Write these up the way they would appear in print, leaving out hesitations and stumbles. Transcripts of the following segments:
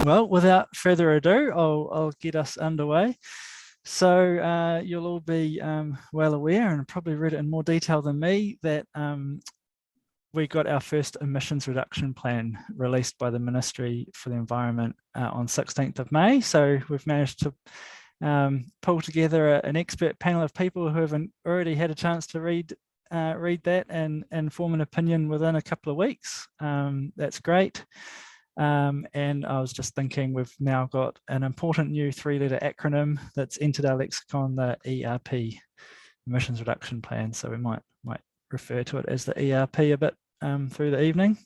Well, without further ado, I'll get us underway. So you'll all be well aware, and probably read it in more detail than me, that we got our first emissions reduction plan released by the Ministry for the Environment on 16th of May. So we've managed to pull together an expert panel of people who have already had a chance to read that and form an opinion within a couple of weeks. That's great. And I was just thinking, we've now got an important new 3-letter acronym that's entered our lexicon, the ERP, Emissions Reduction Plan. So we might refer to it as the ERP a bit through the evening.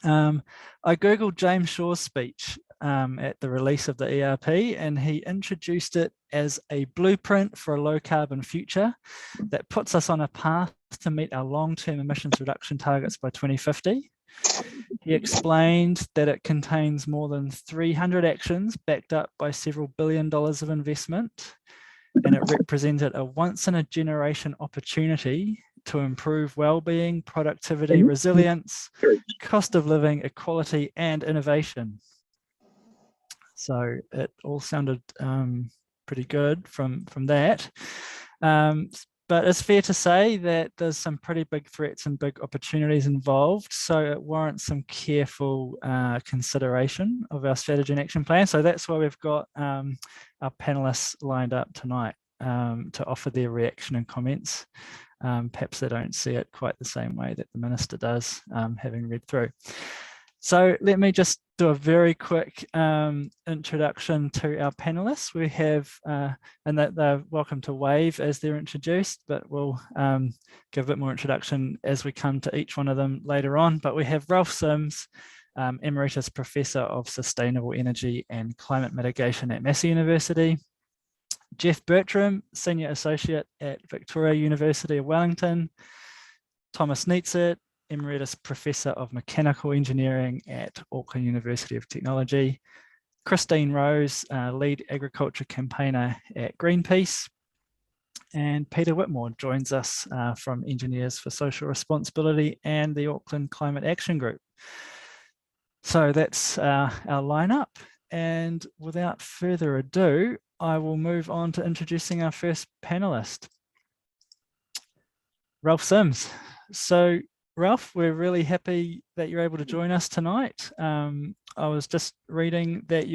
I Googled James Shaw's speech at the release of the ERP, and he introduced it as a blueprint for a low carbon future that puts us on a path to meet our long-term emissions reduction targets by 2050. He explained that it contains more than 300 actions backed up by several $1 billion of investment, and it represented a once-in-a-generation opportunity to improve well-being, productivity, resilience, cost of living, equality, and innovation. So it all sounded pretty good from that. But it's fair to say that there's some pretty big threats and big opportunities involved. So it warrants some careful consideration of our strategy and action plan. So that's why we've got our panelists lined up tonight to offer their reaction and comments. Perhaps they don't see it quite the same way that the Minister does, having read through. So let me just do a very quick introduction to our panelists. We have, and that they're welcome to wave as they're introduced, but we'll give a bit more introduction as we come to each one of them later on. But we have Ralph Sims, Emeritus Professor of Sustainable Energy and Climate Mitigation at Massey University. GEOFF BERTRAM, Senior Associate at Victoria University of Wellington. THOMAS NEITZERT, Emeritus Professor of Mechanical Engineering at Auckland University of Technology. Christine Rose, Lead Agriculture Campaigner at Greenpeace. And Peter Whitmore joins us from Engineers for Social Responsibility and the Auckland Climate Action Group. So that's our lineup. And without further ado, I will move on to introducing our first panelist, Ralph Sims. So Ralph, we're really happy that you're able to join us tonight. I was just reading that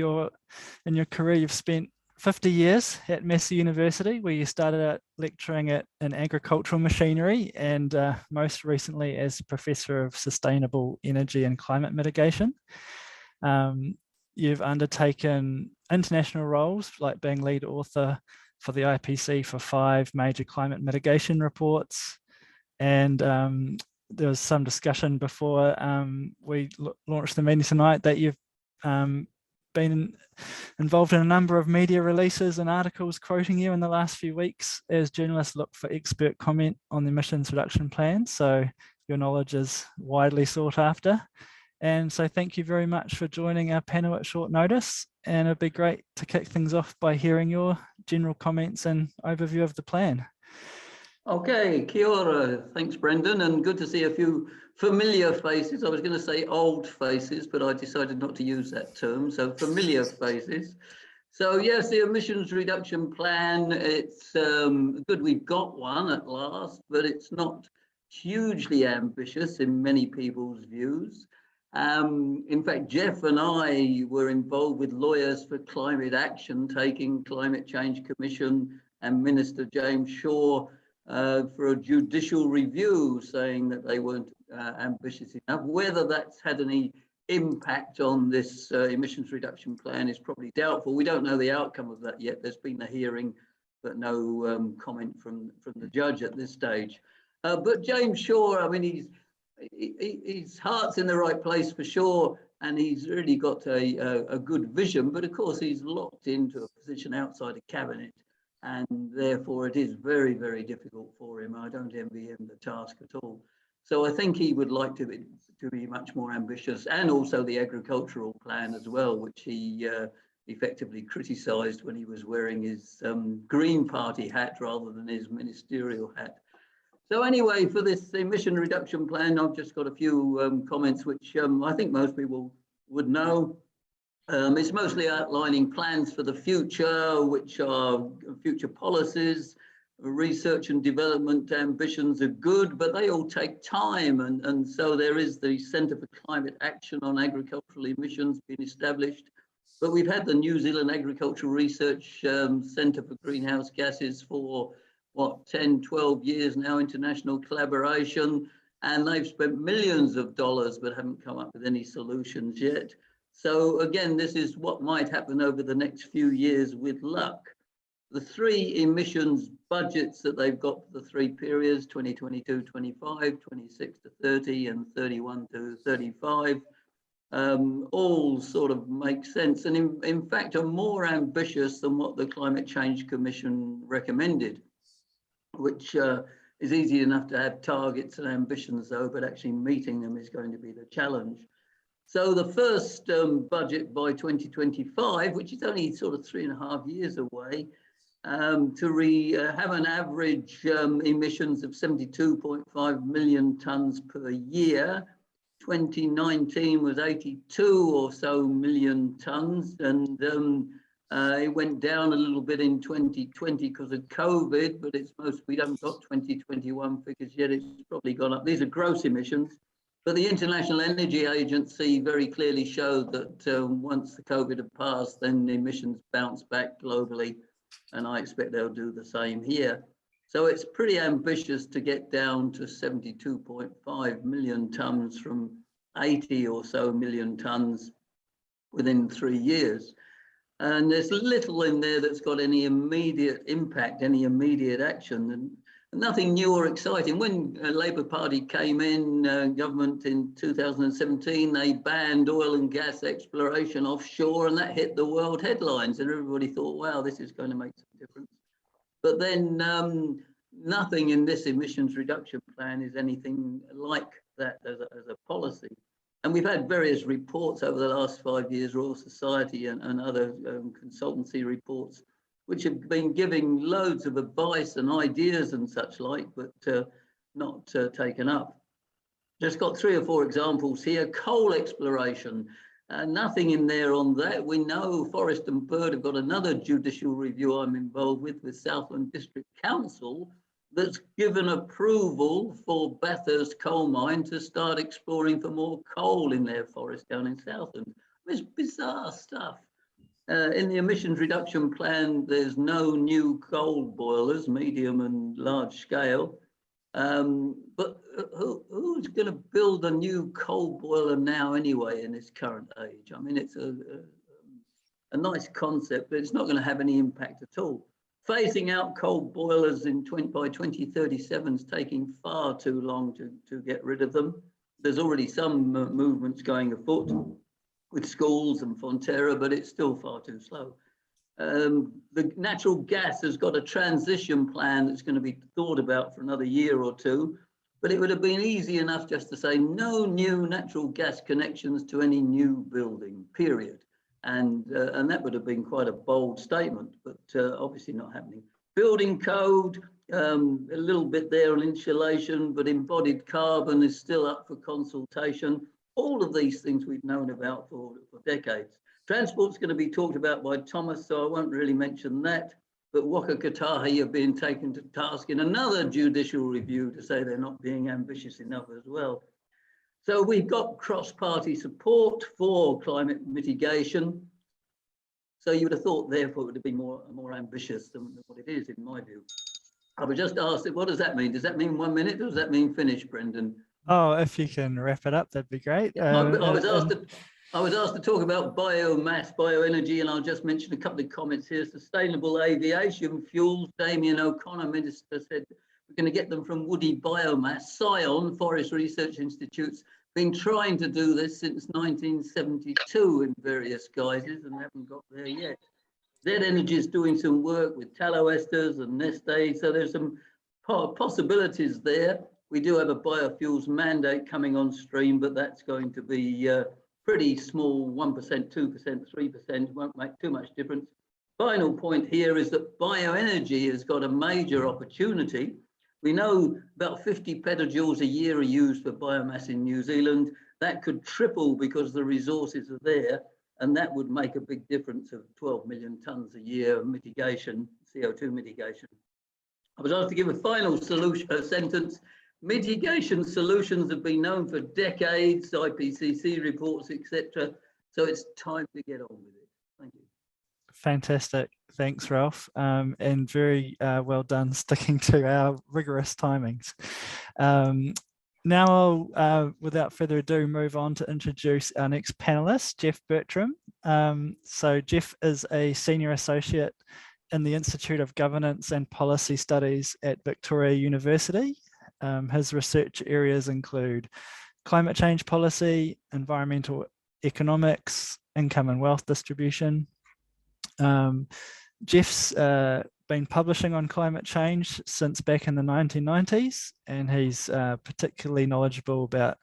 in your career, you've spent 50 years at Massey University, where you started out lecturing in agricultural machinery, and most recently as Professor of Sustainable Energy and Climate Mitigation. You've undertaken international roles, like being lead author for the IPC for 5 major climate mitigation reports. And there was some discussion before we launched the meeting tonight that you've been involved in a number of media releases and articles quoting you in the last few weeks as journalists look for expert comment on the emissions reduction plan. So your knowledge is widely sought after. And so thank you very much for joining our panel at short notice. And it'd be great to kick things off by hearing your general comments and overview of the plan. Okay, kia ora. Thanks, Brendan, and good to see a few familiar faces. I was going to say old faces, but I decided not to use that term, so familiar faces. So yes, the emissions reduction plan, it's good we've got one at last, but it's not hugely ambitious in many people's views. In fact, Jeff and I were involved with Lawyers for Climate Action, taking Climate Change Commission and Minister James Shaw for a judicial review, saying that they weren't ambitious enough. Whether that's had any impact on this emissions reduction plan is probably doubtful. We don't know the outcome of that yet. There's been a hearing, but no comment from the judge at this stage. But James Shaw, I mean, his heart's in the right place for sure, and he's really got a good vision, but of course he's locked into a position outside of cabinet, and therefore it is very, very difficult for him. I don't envy him the task at all. So I think he would like to be much more ambitious, and also the agricultural plan as well, which he effectively criticised when he was wearing his Green Party hat rather than his ministerial hat. So anyway, for this emission reduction plan, I've just got a few comments which I think most people would know. It's mostly outlining plans for the future, which are future policies. Research and development ambitions are good, but they all take time. And so there is the Centre for Climate Action on Agricultural Emissions being established. But we've had the New Zealand Agricultural Research Centre for Greenhouse Gases for, what, 10, 12 years now, international collaboration. And they've spent millions of dollars, but haven't come up with any solutions yet. So again, this is what might happen over the next few years with luck. The three emissions budgets that they've got for the three periods, 2022, 25, 26 to 30, and 31 to 35, all sort of make sense. And in fact, are more ambitious than what the Climate Change Commission recommended, which is easy enough to have targets and ambitions though, but actually meeting them is going to be the challenge. So the first budget by 2025, which is only sort of 3.5 years away, to have an average emissions of 72.5 million tonnes per year. 2019 was 82 or so million tonnes, and it went down a little bit in 2020 because of COVID, but it's we haven't got 2021 figures yet. It's probably gone up. These are gross emissions. But the International Energy Agency very clearly showed that once the COVID had passed, then the emissions bounce back globally, and I expect they'll do the same here. So it's pretty ambitious to get down to 72.5 million tonnes from 80 or so million tonnes within 3 years. And there's little in there that's got any immediate impact, any immediate action. And nothing new or exciting. When Labour Party came in government in 2017, they banned oil and gas exploration offshore, and that hit the world headlines. And everybody thought, wow, this is going to make some difference. But then nothing in this emissions reduction plan is anything like that as a policy. And we've had various reports over the last 5 years, Royal Society and other consultancy reports, which have been giving loads of advice and ideas and such like, but not taken up. Just got 3 or 4 examples here. Coal exploration, nothing in there on that. We know Forest and Bird have got another judicial review I'm involved with Southland District Council, that's given approval for Bathurst coal mine to start exploring for more coal in their forest down in Southland. It's bizarre stuff. In the emissions reduction plan, there's no new coal boilers, medium and large scale. But who's going to build a new coal boiler now anyway in this current age? I mean, it's a nice concept, but it's not going to have any impact at all. Phasing out coal boilers by 2037 is taking far too long to get rid of them. There's already some movements going afoot with schools and Fonterra, but it's still far too slow. The natural gas has got a transition plan that's going to be thought about for another year or two, but it would have been easy enough just to say no new natural gas connections to any new building, period. And that would have been quite a bold statement, but obviously not happening. Building code, a little bit there on insulation, but embodied carbon is still up for consultation. All of these things we've known about for decades. Transport's going to be talked about by Thomas, so I won't really mention that. But Waka Kotahi are being taken to task in another judicial review to say they're not being ambitious enough as well. So we've got cross-party support for climate mitigation. So you would have thought, therefore, it would have been more ambitious than what it is, in my view. I would just ask, what does that mean? Does that mean 1 minute, or does that mean finish, Brendan? Oh, if you can wrap it up, that'd be great. I was asked to talk about biomass, bioenergy, and I'll just mention a couple of comments here. Sustainable aviation fuels. Damien O'Connor, Minister, said we're going to get them from woody biomass. Scion, Forest Research Institute's been trying to do this since 1972 in various guises and haven't got there yet. Z Energy is doing some work with tallow esters and Neste, so there's some possibilities there. We do have a biofuels mandate coming on stream, but that's going to be pretty small, 1%, 2%, 3%, won't make too much difference. Final point here is that bioenergy has got a major opportunity. We know about 50 petajoules a year are used for biomass in New Zealand. That could triple because the resources are there. And that would make a big difference of 12 million tonnes a year of mitigation, CO2 mitigation. I was asked to give a final sentence. Mitigation solutions have been known for decades, IPCC reports, etc. So it's time to get on with it. Thank you. Fantastic. Thanks, Ralph. And very well done sticking to our rigorous timings. Now I'll, without further ado, move on to introduce our next panelist, Geoff Bertram. So Geoff is a Senior Associate in the Institute of Governance and Policy Studies at Victoria University. His research areas include climate change policy, environmental economics, income and wealth distribution. Geoff's been publishing on climate change since back in the 1990s, and he's particularly knowledgeable about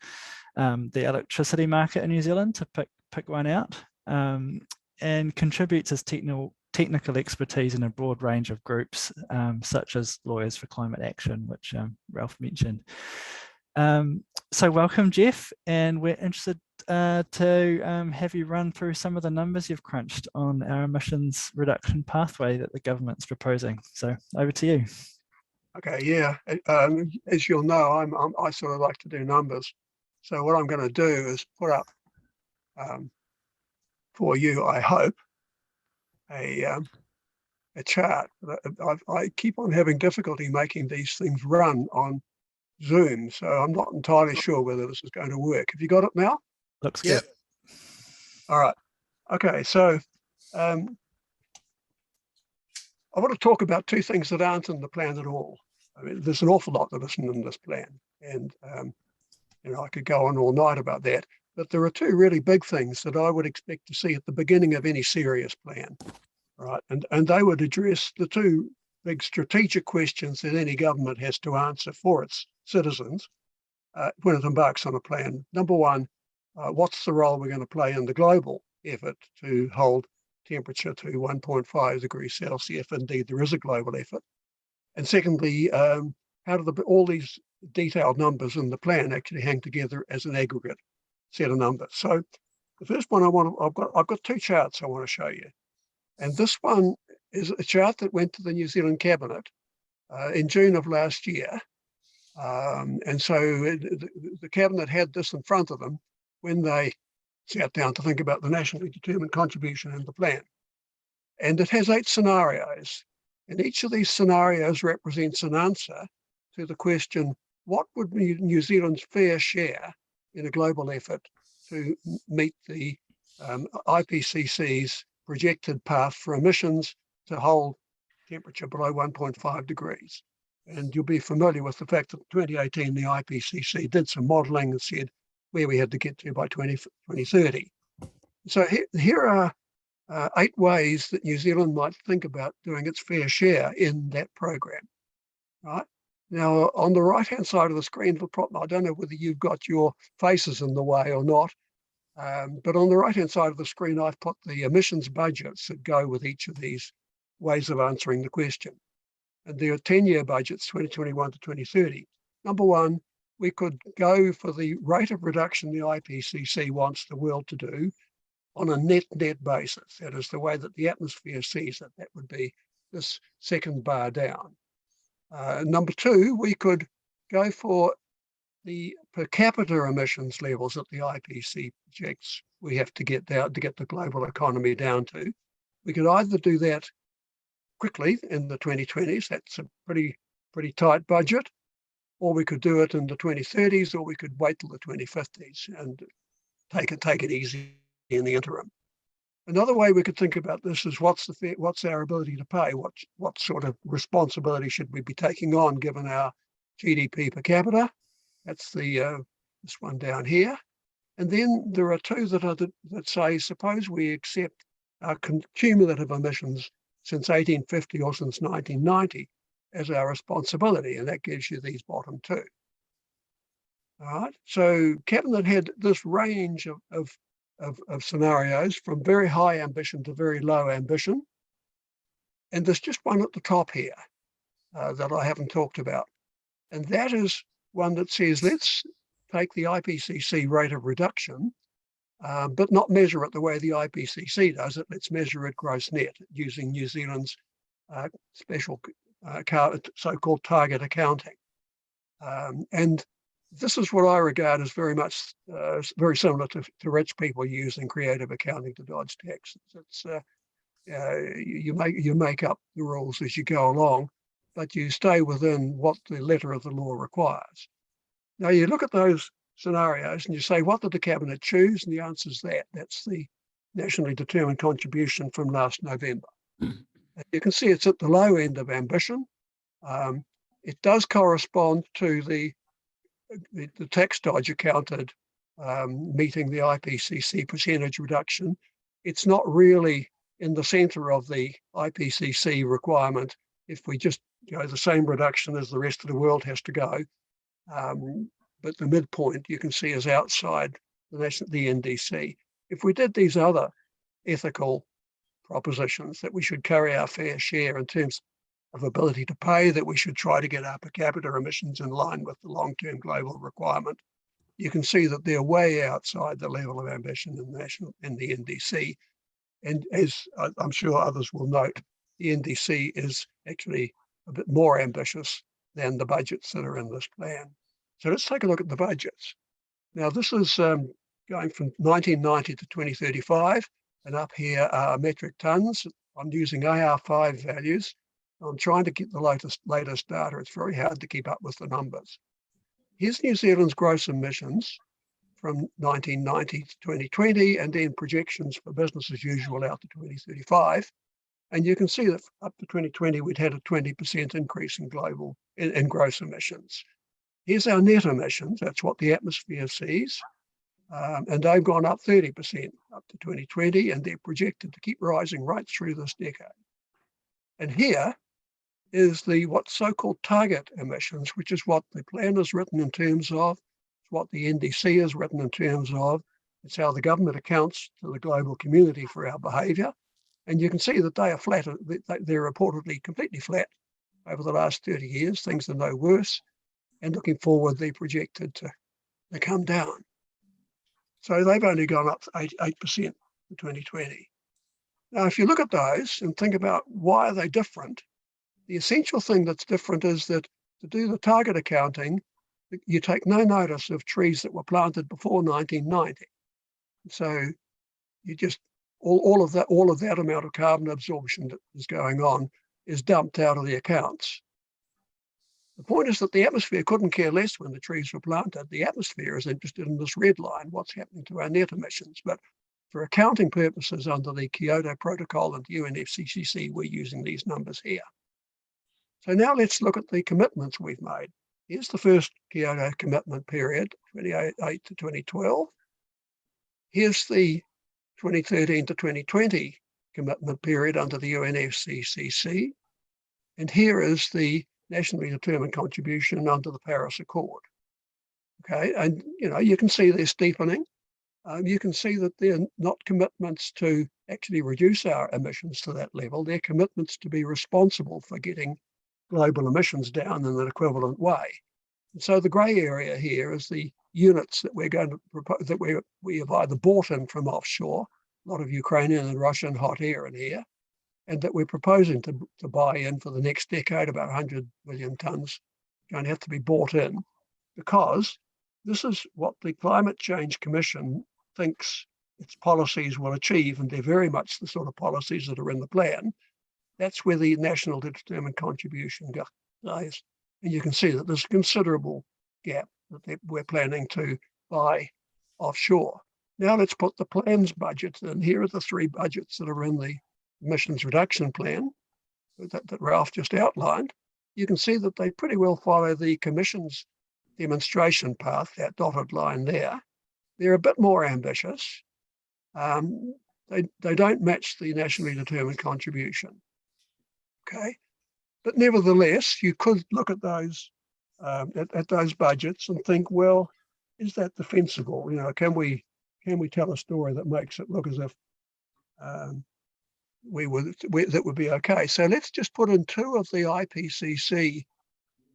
the electricity market in New Zealand, to pick one out, and contributes his technical expertise in a broad range of groups, such as Lawyers for Climate Action, which Ralph mentioned. So welcome, Geoff, and we're interested to have you run through some of the numbers you've crunched on our emissions reduction pathway that the government's proposing. So over to you. Okay, yeah. As you'll know, I sort of like to do numbers. So what I'm going to do is put up for you, I hope, a chart. I keep on having difficulty making these things run on Zoom, so I'm not entirely sure whether this is going to work. Have you got it now? Looks good. All right. Okay, so I want to talk about two things that aren't in the plan at all. I mean, there's an awful lot that isn't in this plan, and you know, I could go on all night about that. But there are two really big things that I would expect to see at the beginning of any serious plan, right? And they would address the two big strategic questions that any government has to answer for its citizens when it embarks on a plan. Number one, what's the role we're going to play in the global effort to hold temperature to 1.5 degrees Celsius, if indeed there is a global effort? And secondly, how do all these detailed numbers in the plan actually hang together as an aggregate set of numbers? So the first one I've got two charts I want to show you. And this one is a chart that went to the New Zealand Cabinet in June of last year. And so the Cabinet had this in front of them when they sat down to think about the nationally determined contribution in the plan. And it has 8 scenarios. And each of these scenarios represents an answer to the question, what would be New Zealand's fair share in a global effort to meet the IPCC's projected path for emissions to hold temperature below 1.5 degrees. And you'll be familiar with the fact that in 2018, the IPCC did some modelling and said where we had to get to by 2030. So here are 8 ways that New Zealand might think about doing its fair share in that program. Right? Now, on the right-hand side of the screen, I don't know whether you've got your faces in the way or not, but on the right-hand side of the screen, I've put the emissions budgets that go with each of these ways of answering the question. And there are 10-year budgets, 2021 to 2030. Number one, we could go for the rate of reduction the IPCC wants the world to do on a net basis. That is the way that the atmosphere sees it. That would be this second bar down. Number two, we could go for the per capita emissions levels that the IPCC projects we have to get down to get the global economy down to. We could either do that quickly in the 2020s, that's a pretty tight budget, or we could do it in the 2030s, or we could wait till the 2050s and take it easy in the interim. Another way we could think about this is what's our ability to pay? What sort of responsibility should we be taking on given our GDP per capita? That's the this one down here. And then there are two that say, suppose we accept our cumulative emissions since 1850 or since 1990 as our responsibility, and that gives you these bottom two. All right. So Cabinet had this range of scenarios from very high ambition to very low ambition. And there's just one at the top here that I haven't talked about. And that is one that says, let's take the IPCC rate of reduction but not measure it the way the IPCC does it. Let's measure it gross net using New Zealand's special so-called target accounting. And this is what I regard as very much very similar to rich people using creative accounting to dodge taxes. It's you make up the rules as you go along, but you stay within what the letter of the law requires. Now you look at those scenarios and you say, what did the Cabinet choose? And the answer is that. That's the nationally determined contribution from last November. You can see it's at the low end of ambition. It does correspond to the tax dodge accounted meeting the IPCC percentage reduction. It's not really in the centre of the IPCC requirement if we just go the same reduction as the rest of the world has to go. But the midpoint you can see is outside the NDC. If we did these other ethical propositions, that we should carry our fair share in terms of ability to pay, that we should try to get our per capita emissions in line with the long-term global requirement, you can see that they're way outside the level of ambition in the NDC. And as I'm sure others will note, the NDC is actually a bit more ambitious than the budgets that are in this plan. So let's take a look at the budgets. Now this is going from 1990 to 2035, and up here are metric tonnes. I'm using AR5 values. I'm trying to get the latest data. It's very hard to keep up with the numbers. Here's New Zealand's gross emissions from 1990 to 2020, and then projections for business as usual out to 2035. And you can see that up to 2020, we'd had a 20% increase in gross emissions. Here's our net emissions. That's what the atmosphere sees. And they've gone up 30% up to 2020, and they're projected to keep rising right through this decade. And here is what's so-called target emissions, which is what the plan is written in terms of, what the NDC is written in terms of. It's how the government accounts to the global community for our behaviour. And you can see that they are flat. They're reportedly completely flat over the last 30 years. Things are no worse. And looking forward, they're projected to come down. So they've only gone up 8% in 2020. Now, if you look at those and think about why are they different, the essential thing that's different is that to do the target accounting, you take no notice of trees that were planted before 1990. So you just, all of that amount of carbon absorption that is going on is dumped out of the accounts. The point is that the atmosphere couldn't care less when the trees were planted. The atmosphere is interested in this red line, what's happening to our net emissions. But for accounting purposes under the Kyoto Protocol and UNFCCC, we're using these numbers here. So now let's look at the commitments we've made. Here's the first Kyoto commitment period, 2008 to 2012. Here's the 2013 to 2020 commitment period under the UNFCCC. And here is the nationally determined contribution under the Paris Accord. Okay, and you can see they're steepening. You can see that they're not commitments to actually reduce our emissions to that level. They're commitments to be responsible for getting global emissions down in an equivalent way. And so the grey area here is the units that we're going to propose, that we have either bought in from offshore, a lot of Ukrainian and Russian hot air in here, and that we're proposing to buy in for the next decade, about 100 million tonnes, going to have to be bought in, because this is what the Climate Change Commission thinks its policies will achieve, and they're very much the sort of policies that are in the plan. That's where the national determined contribution goes. And you can see that there's a considerable gap that we're planning to buy offshore. Now let's put the plan's budgets in. Here are the three budgets that are in the emissions reduction plan that Ralph just outlined. You can see that they pretty well follow the Commission's demonstration path, that dotted line there. They're a bit more ambitious. They don't match the nationally determined contribution. Okay, but nevertheless, you could look at those at those budgets and think, well, is that defensible? Can we tell a story that makes it look as if that would be okay? So let's just put in two of the IPCC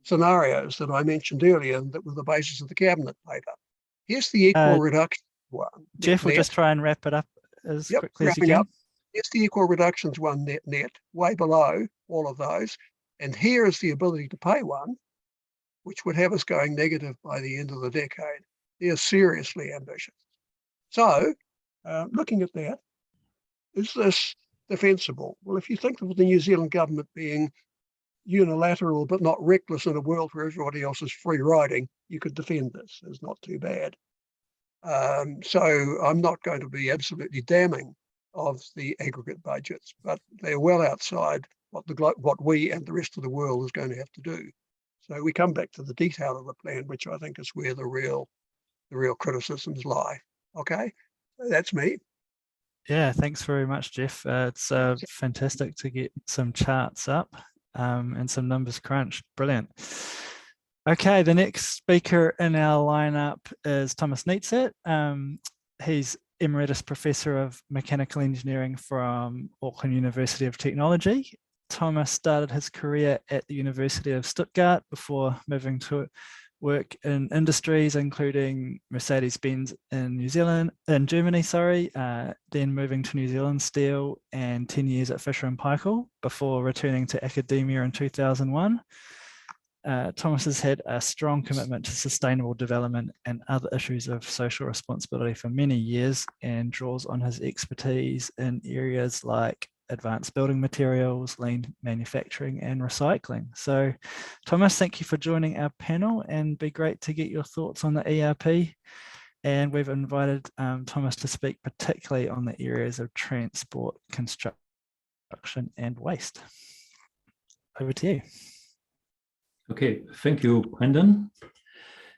scenarios that I mentioned earlier that were the basis of the cabinet paper. Here's the equal reduction one. Jeff, we'll just try and wrap it up as quickly as you wrapping can. up. It's the equal reductions one net, way below all of those. And here is the ability to pay one, which would have us going negative by the end of the decade. They're seriously ambitious. So looking at that, is this defensible? Well, if you think of the New Zealand government being unilateral but not reckless in a world where everybody else is free riding, you could defend this. It's not too bad. So I'm not going to be absolutely damning of the aggregate budgets, but they're well outside what we and the rest of the world is going to have to do. So we come back to the detail of the plan, which I think is where the real criticisms lie. Okay, that's me. Yeah, thanks very much, Jeff. It's fantastic to get some charts up and some numbers crunched. Brilliant. Okay, the next speaker in our lineup is THOMAS NEITZERT. He's Emeritus Professor of Mechanical Engineering from Auckland University of Technology. Thomas started his career at the University of Stuttgart before moving to work in industries including Mercedes-Benz in Germany, then moving to New Zealand Steel and 10 years at Fisher & Paykel before returning to academia in 2001. Thomas has had a strong commitment to sustainable development and other issues of social responsibility for many years and draws on his expertise in areas like advanced building materials, lean manufacturing and recycling. So Thomas, thank you for joining our panel, and be great to get your thoughts on the ERP. And we've invited Thomas to speak particularly on the areas of transport, construction and waste. Over to you. Okay, thank you, Brendan.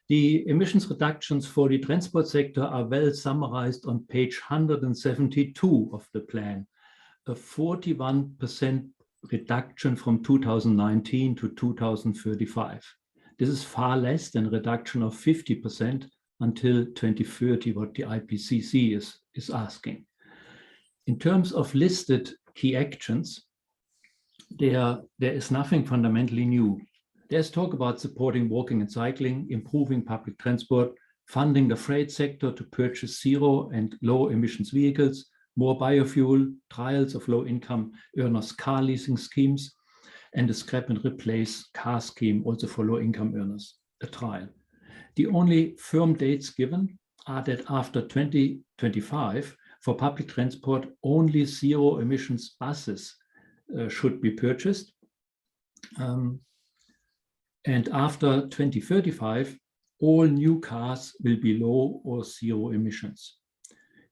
The emissions reductions for the transport sector are well summarized on page 172 of the plan. A 41% reduction from 2019 to 2035. This is far less than a reduction of 50% until 2030, what the IPCC is asking. In terms of listed key actions, there is nothing fundamentally new. There's talk about supporting walking and cycling, improving public transport, funding the freight sector to purchase zero and low emissions vehicles, more biofuel, trials of low-income earners car leasing schemes, and a scrap and replace car scheme also for low-income earners, a trial. The only firm dates given are that after 2025, for public transport, only zero emissions buses should be purchased. And after 2035, all new cars will be low or zero emissions.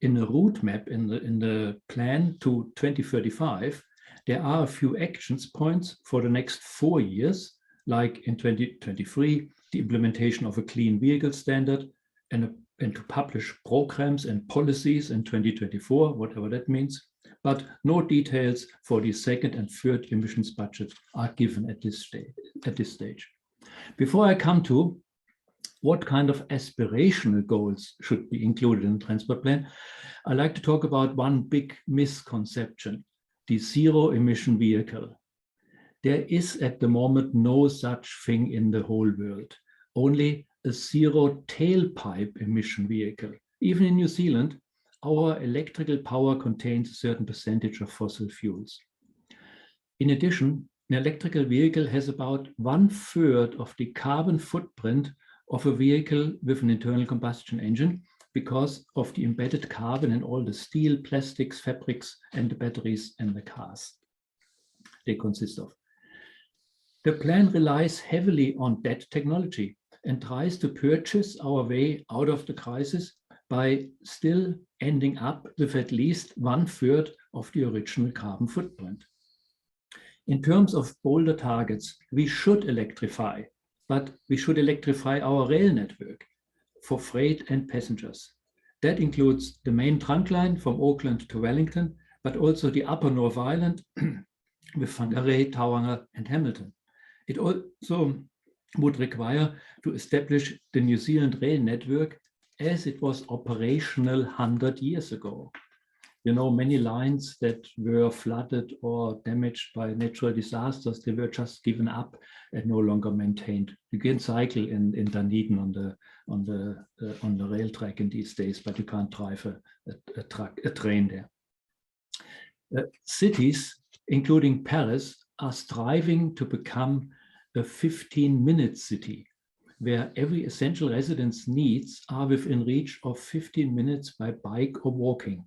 In the route map in the plan to 2035, there are a few actions points for the next 4 years, like in 2023, the implementation of a clean vehicle standard and to publish programs and policies in 2024, whatever that means. But no details for the second and third emissions budget are given at this stage. Before I come to what kind of aspirational goals should be included in the transport plan, I'd like to talk about one big misconception, the zero emission vehicle. There is at the moment no such thing in the whole world, only a zero tailpipe emission vehicle. Even in New Zealand, our electrical power contains a certain percentage of fossil fuels. In addition, an electrical vehicle has about 1/3 of the carbon footprint of a vehicle with an internal combustion engine because of the embedded carbon in all the steel, plastics, fabrics, and the batteries in the cars they consist of. The plan relies heavily on that technology and tries to purchase our way out of the crisis by still ending up with at least 1/3 of the original carbon footprint. In terms of bolder targets, we should electrify, but we should electrify our rail network for freight and passengers. That includes the main trunk line from Auckland to Wellington, but also the upper North Island with Whangarei, Tauranga and Hamilton. It also would require to establish the New Zealand rail network as it was operational 100 years ago. You know, many lines that were flooded or damaged by natural disasters, they were just given up and no longer maintained. You can cycle in Dunedin on the rail track in these days, but you can't drive a train there. Cities, including Paris, are striving to become a 15-minute city, where every essential resident's needs are within reach of 15 minutes by bike or walking.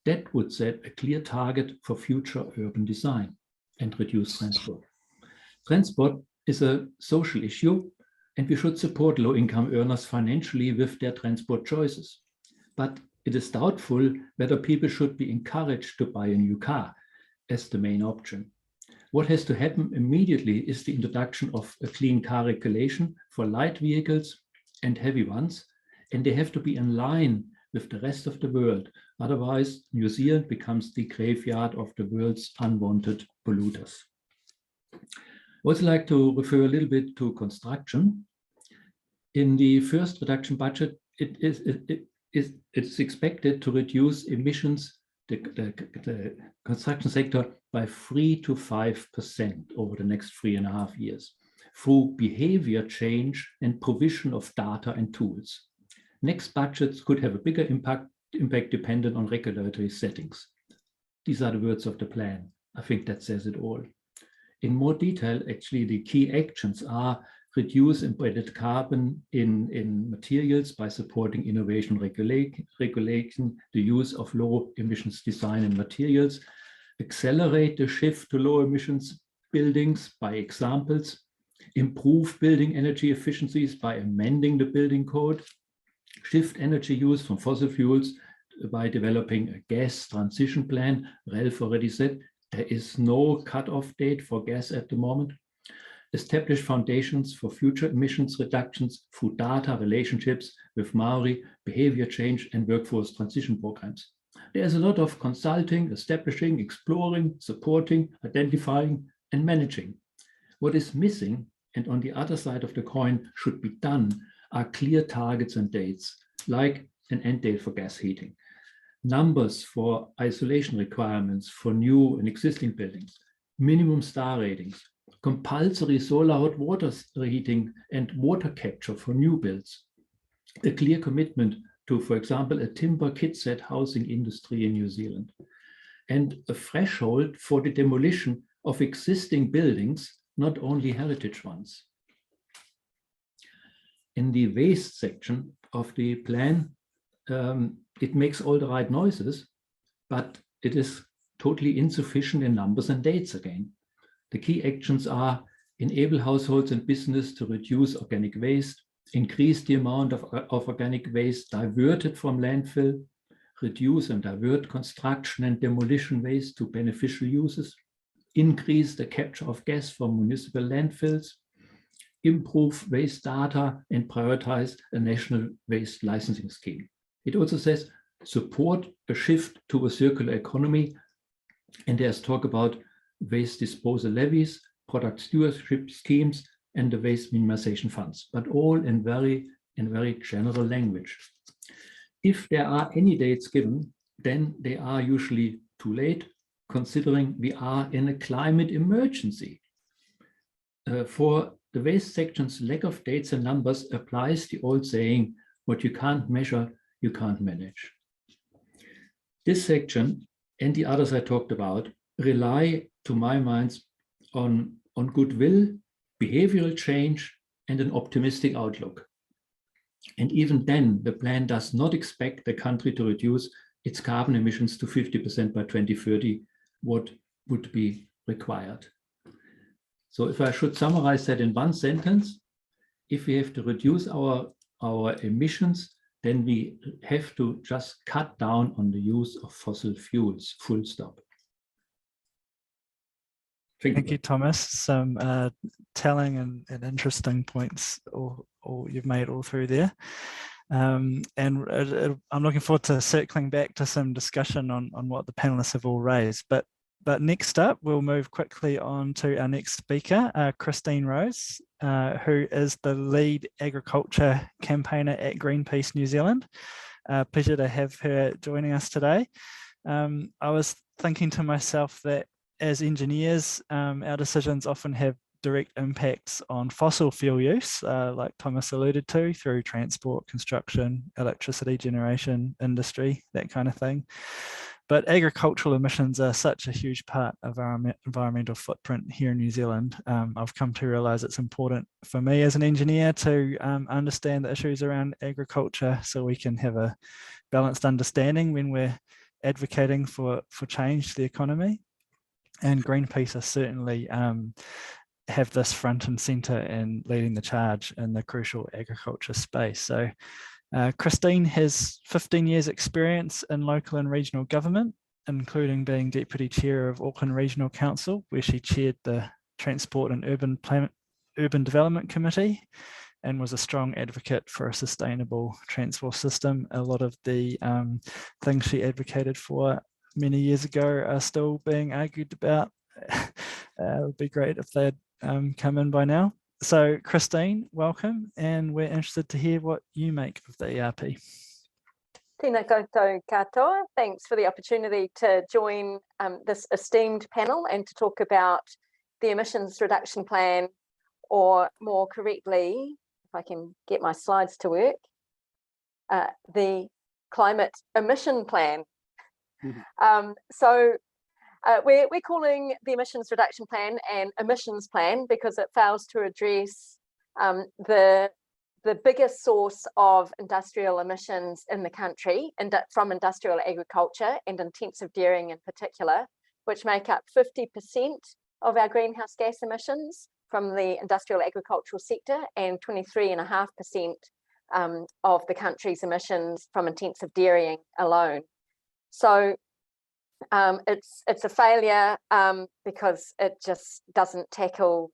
That would set a clear target for future urban design and reduce transport. Transport is a social issue, and we should support low-income earners financially with their transport choices. But it is doubtful whether people should be encouraged to buy a new car as the main option. What has to happen immediately is the introduction of a clean car regulation for light vehicles and heavy ones, and they have to be in line with the rest of the world. Otherwise, New Zealand becomes the graveyard of the world's unwanted polluters. I also like to refer a little bit to construction. In the first reduction budget, it's expected to reduce emissions, the construction sector, by 3 to 5% over the next 3.5 years through behavior change and provision of data and tools. Next budgets could have a bigger impact dependent on regulatory settings. These are the words of the plan. I think that says it all. In more detail, actually, the key actions are reduce embedded carbon in materials by supporting innovation regulation, the use of low emissions design and materials, accelerate the shift to low emissions buildings by examples, improve building energy efficiencies by amending the building code, shift energy use from fossil fuels by developing a gas transition plan. Ralph already said there is no cutoff date for gas at the moment. Establish foundations for future emissions reductions through data relationships with Maori, behavior change, and workforce transition programs. There's a lot of consulting, establishing, exploring, supporting, identifying, and managing. What is missing, and on the other side of the coin should be done, are clear targets and dates, like an end date for gas heating, numbers for isolation requirements for new and existing buildings, minimum star ratings, compulsory solar hot water heating and water capture for new builds, a clear commitment to, for example, a timber kitset housing industry in New Zealand, and a threshold for the demolition of existing buildings, not only heritage ones. In the waste section of the plan, it makes all the right noises, but it is totally insufficient in numbers and dates again. The key actions are enable households and business to reduce organic waste, increase the amount of organic waste diverted from landfill, reduce and divert construction and demolition waste to beneficial uses, increase the capture of gas from municipal landfills, improve waste data, and prioritize a national waste licensing scheme. It also says support a shift to a circular economy, and there's talk about waste disposal levies, product stewardship schemes, and the waste minimization funds, but all in very general language. If there are any dates given, then they are usually too late, considering we are in a climate emergency. For the waste section's lack of dates and numbers applies the old saying, what you can't measure, you can't manage. This section and the others I talked about rely, to my mind, on goodwill, behavioral change, and an optimistic outlook. And even then, the plan does not expect the country to reduce its carbon emissions to 50% by 2030, what would be required. So if I should summarize that in one sentence, if we have to reduce our emissions, then we have to just cut down on the use of fossil fuels, full stop. Thank you, Thomas. Some telling and interesting points all you've made all through there. And I'm looking forward to circling back to some discussion on what the panelists have all raised. But next up, we'll move quickly on to our next speaker, Christine Rose, who is the lead agriculture campaigner at Greenpeace New Zealand. Pleasure to have her joining us today. I was thinking to myself that as engineers, our decisions often have direct impacts on fossil fuel use, like Thomas alluded to, through transport, construction, electricity generation, industry, that kind of thing. But agricultural emissions are such a huge part of our environmental footprint here in New Zealand. I've come to realise it's important for me as an engineer to understand the issues around agriculture so we can have a balanced understanding when we're advocating for change to the economy. And Greenpeace are certainly have this front and centre in leading the charge in the crucial agriculture space. So Christine has 15 years experience in local and regional government, including being Deputy Chair of Auckland Regional Council, where she chaired the Transport and Urban Development Committee and was a strong advocate for a sustainable transport system. A lot of the things she advocated for many years ago are still being argued about. It would be great if they'd come in by now. So Christine, welcome, and we're interested to hear what you make of the ERP. Tēnā koutou katoa. Thanks for the opportunity to join this esteemed panel and to talk about the emissions reduction plan, or more correctly, if I can get my slides to work, the climate emission plan. We're calling the emissions reduction plan an emissions plan because it fails to address the biggest source of industrial emissions in the country, and from industrial agriculture and intensive dairying in particular, which make up 50% of our greenhouse gas emissions from the industrial agricultural sector and 23.5% of the country's emissions from intensive dairying alone. So it's a failure because it just doesn't tackle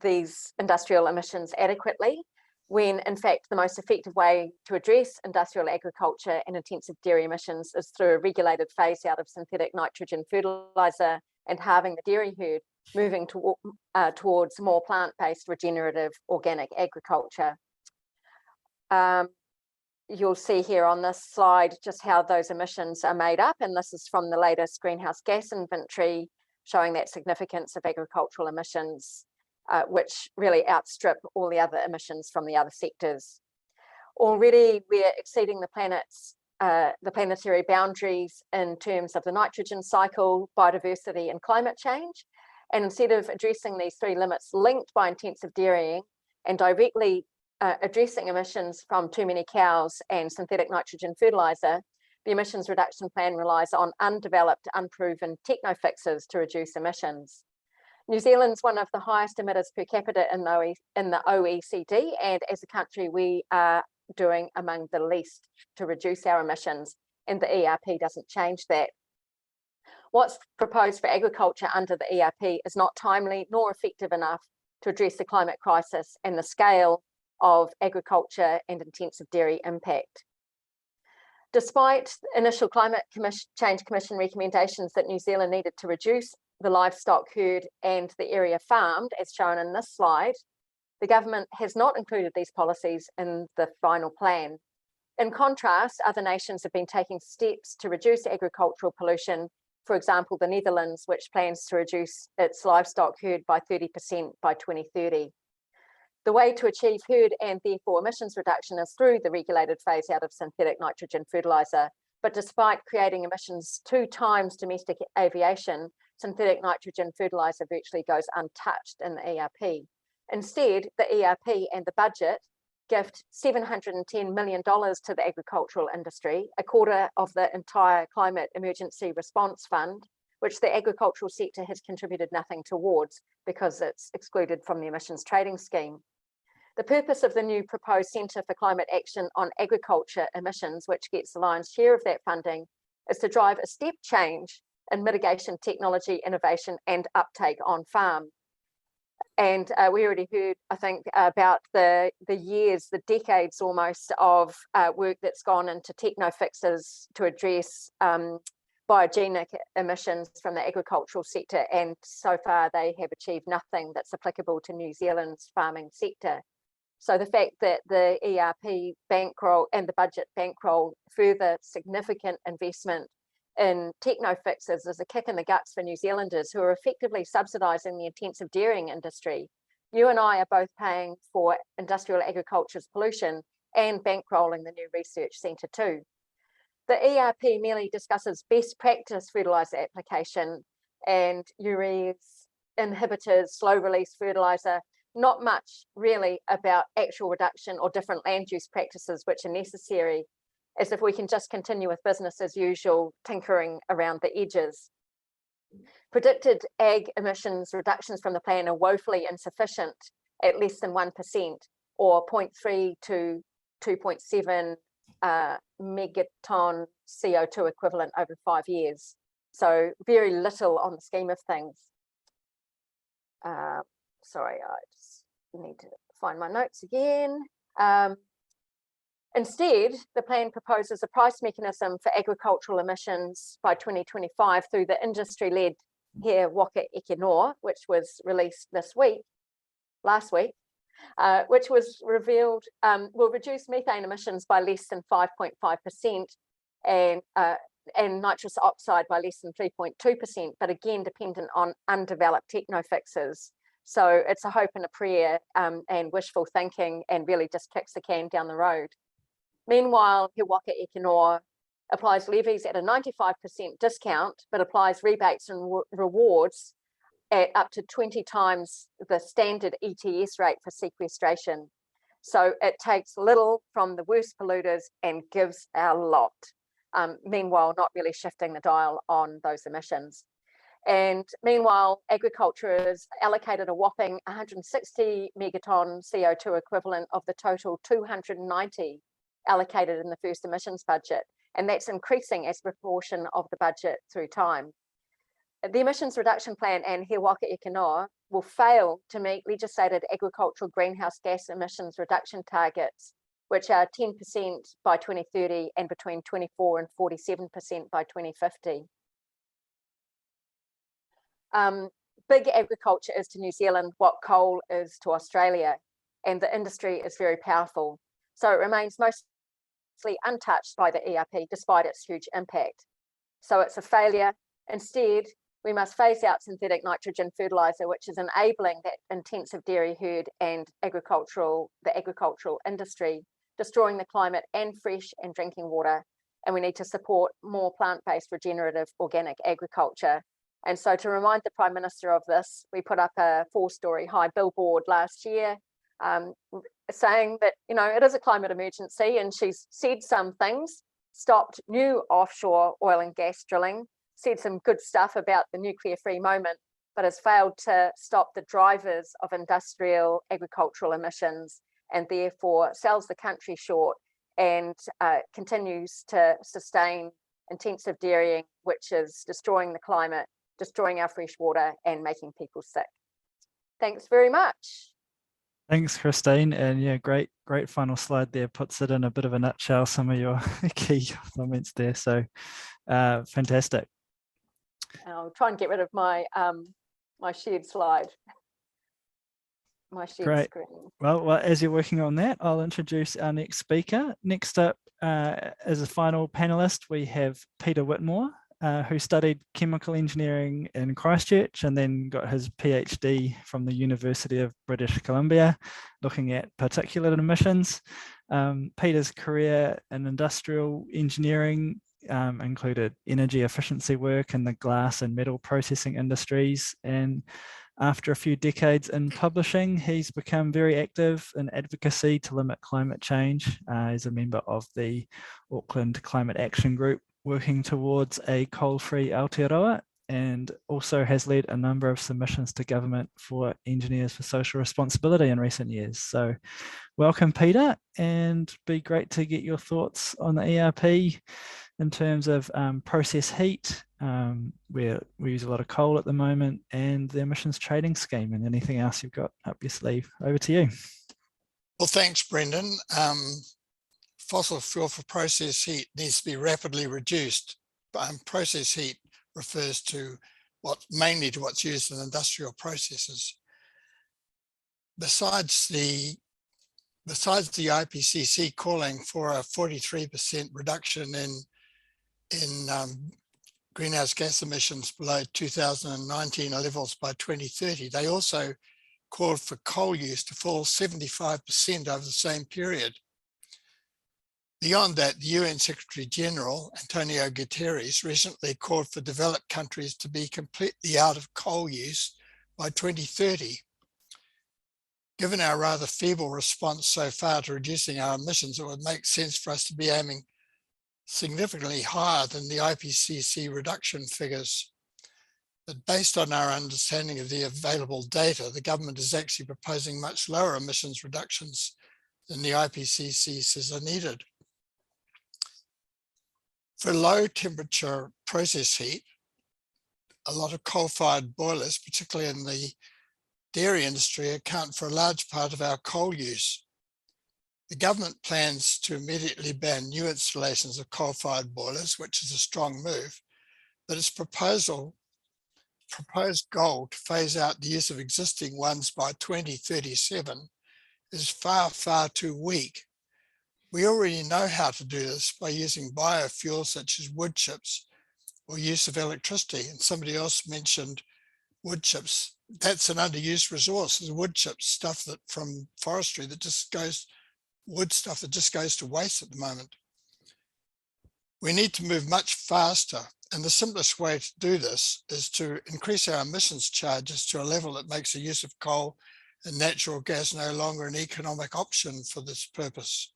these industrial emissions adequately, when in fact the most effective way to address industrial agriculture and intensive dairy emissions is through a regulated phase out of synthetic nitrogen fertilizer and halving the dairy herd, moving towards more plant-based regenerative organic agriculture. You'll see here on this slide just how those emissions are made up, and this is from the latest greenhouse gas inventory showing that significance of agricultural emissions, which really outstrip all the other emissions from the other sectors. Already we're exceeding the planetary boundaries in terms of the nitrogen cycle, biodiversity and climate change. And instead of addressing these three limits linked by intensive dairying and directly addressing emissions from too many cows and synthetic nitrogen fertilizer, the emissions reduction plan relies on undeveloped, unproven techno-fixes to reduce emissions. New Zealand's one of the highest emitters per capita in the OECD, and as a country we are doing among the least to reduce our emissions, and the ERP doesn't change that. What's proposed for agriculture under the ERP is not timely nor effective enough to address the climate crisis and the scale of agriculture and intensive dairy impact. Despite initial Climate Change Commission recommendations that New Zealand needed to reduce the livestock herd and the area farmed, as shown in this slide, the government has not included these policies in the final plan. In contrast, other nations have been taking steps to reduce agricultural pollution. For example, the Netherlands, which plans to reduce its livestock herd by 30% by 2030. The way to achieve herd and therefore emissions reduction is through the regulated phase out of synthetic nitrogen fertilizer. But despite creating emissions 2 times domestic aviation, synthetic nitrogen fertilizer virtually goes untouched in the ERP. Instead, the ERP and the budget gift $710 million to the agricultural industry, a quarter of the entire climate emergency response fund, which the agricultural sector has contributed nothing towards because it's excluded from the emissions trading scheme. The purpose of the new proposed Centre for Climate Action on Agriculture Emissions, which gets the lion's share of that funding, is to drive a step change in mitigation technology, innovation and uptake on farm. And we already heard, I think, about the years, the decades almost of work that's gone into techno-fixes to address biogenic emissions from the agricultural sector. And so far they have achieved nothing that's applicable to New Zealand's farming sector. So the fact that the ERP bankroll and the budget bankroll further significant investment in techno fixes is a kick in the guts for New Zealanders who are effectively subsidising the intensive dairying industry. You and I are both paying for industrial agriculture's pollution and bankrolling the new research centre too. The ERP merely discusses best practice fertiliser application and ureas, inhibitors, slow release fertiliser, not much really about actual reduction or different land use practices which are necessary, as if we can just continue with business as usual, tinkering around the edges. Predicted ag emissions reductions from the plan are woefully insufficient at less than 1% or 0.3 to 2.7 megaton CO2 equivalent over 5 years. So very little on the scheme of things. Sorry, I just need to find my notes again. Instead, the plan proposes a price mechanism for agricultural emissions by 2025 through the industry-led He Waka Eke Noa, which was released last week, which was revealed will reduce methane emissions by less than 5.5% and nitrous oxide by less than 3.2%, but again dependent on undeveloped techno fixes. So it's a hope and a prayer and wishful thinking, and really just kicks the can down the road. Meanwhile, He Waka Eke Noa applies levies at a 95% discount, but applies rebates and rewards at up to 20 times the standard ETS rate for sequestration. So it takes little from the worst polluters and gives a lot. Meanwhile, not really shifting the dial on those emissions. And meanwhile, agriculture is allocated a whopping 160 megaton CO2 equivalent of the total 290 allocated in the first emissions budget. And that's increasing as a proportion of the budget through time. The emissions reduction plan and He Waka Eke Noa will fail to meet legislated agricultural greenhouse gas emissions reduction targets, which are 10% by 2030 and between 24 and 47% by 2050. Big agriculture is to New Zealand what coal is to Australia, and the industry is very powerful. So it remains mostly untouched by the ERP despite its huge impact. So it's a failure. Instead, we must phase out synthetic nitrogen fertiliser, which is enabling that intensive dairy herd and the agricultural industry, destroying the climate and fresh and drinking water. And we need to support more plant-based regenerative organic agriculture. And so to remind the Prime Minister of this, we put up a 4-story high billboard last year saying that, you know, it is a climate emergency, and she's said some things, stopped new offshore oil and gas drilling, said some good stuff about the nuclear-free moment, but has failed to stop the drivers of industrial agricultural emissions, and therefore sells the country short and continues to sustain intensive dairying, which is destroying the climate, destroying our fresh water and making people sick. Thanks very much. Thanks, Christine. And yeah, great final slide there. Puts it in a bit of a nutshell, some of your key comments there. So fantastic. I'll try and get rid of my my shared slide. My shared screen. Well, as you're working on that, I'll introduce our next speaker. Next up, as a final panelist, we have Peter Whitmore, who studied chemical engineering in Christchurch and then got his PhD from the University of British Columbia, looking at particulate emissions. Peter's career in industrial engineering included energy efficiency work in the glass and metal processing industries. And after a few decades in publishing, he's become very active in advocacy to limit climate change. He's a member of the Auckland Climate Action Group, working towards a coal-free Aotearoa, and also has led a number of submissions to government for Engineers for Social Responsibility in recent years. So welcome, Peter, and be great to get your thoughts on the ERP in terms of process heat, where we use a lot of coal at the moment, and the emissions trading scheme, and anything else you've got up your sleeve. Over to you. Well, thanks, Brendan. Fossil fuel for process heat needs to be rapidly reduced. Process heat refers to mainly to what's used in industrial processes. Besides the IPCC calling for a 43% reduction in greenhouse gas emissions below 2019 levels by 2030. They also called for coal use to fall 75% over the same period. Beyond that, the UN Secretary General, Antonio Guterres, recently called for developed countries to be completely out of coal use by 2030. Given our rather feeble response so far to reducing our emissions, it would make sense for us to be aiming significantly higher than the IPCC reduction figures. But based on our understanding of the available data, the government is actually proposing much lower emissions reductions than the IPCC says are needed. For low temperature process heat, a lot of coal-fired boilers, particularly in the dairy industry, account for a large part of our coal use. The government plans to immediately ban new installations of coal-fired boilers, which is a strong move, but its proposed goal to phase out the use of existing ones by 2037 is far, far too weak. We already know how to do this by using biofuels such as wood chips or use of electricity. And somebody else mentioned wood chips. That's an underused resource. The wood chips, stuff that from forestry that just goes, wood stuff that just goes to waste at the moment. We need to move much faster. And the simplest way to do this is to increase our emissions charges to a level that makes the use of coal and natural gas no longer an economic option for this purpose.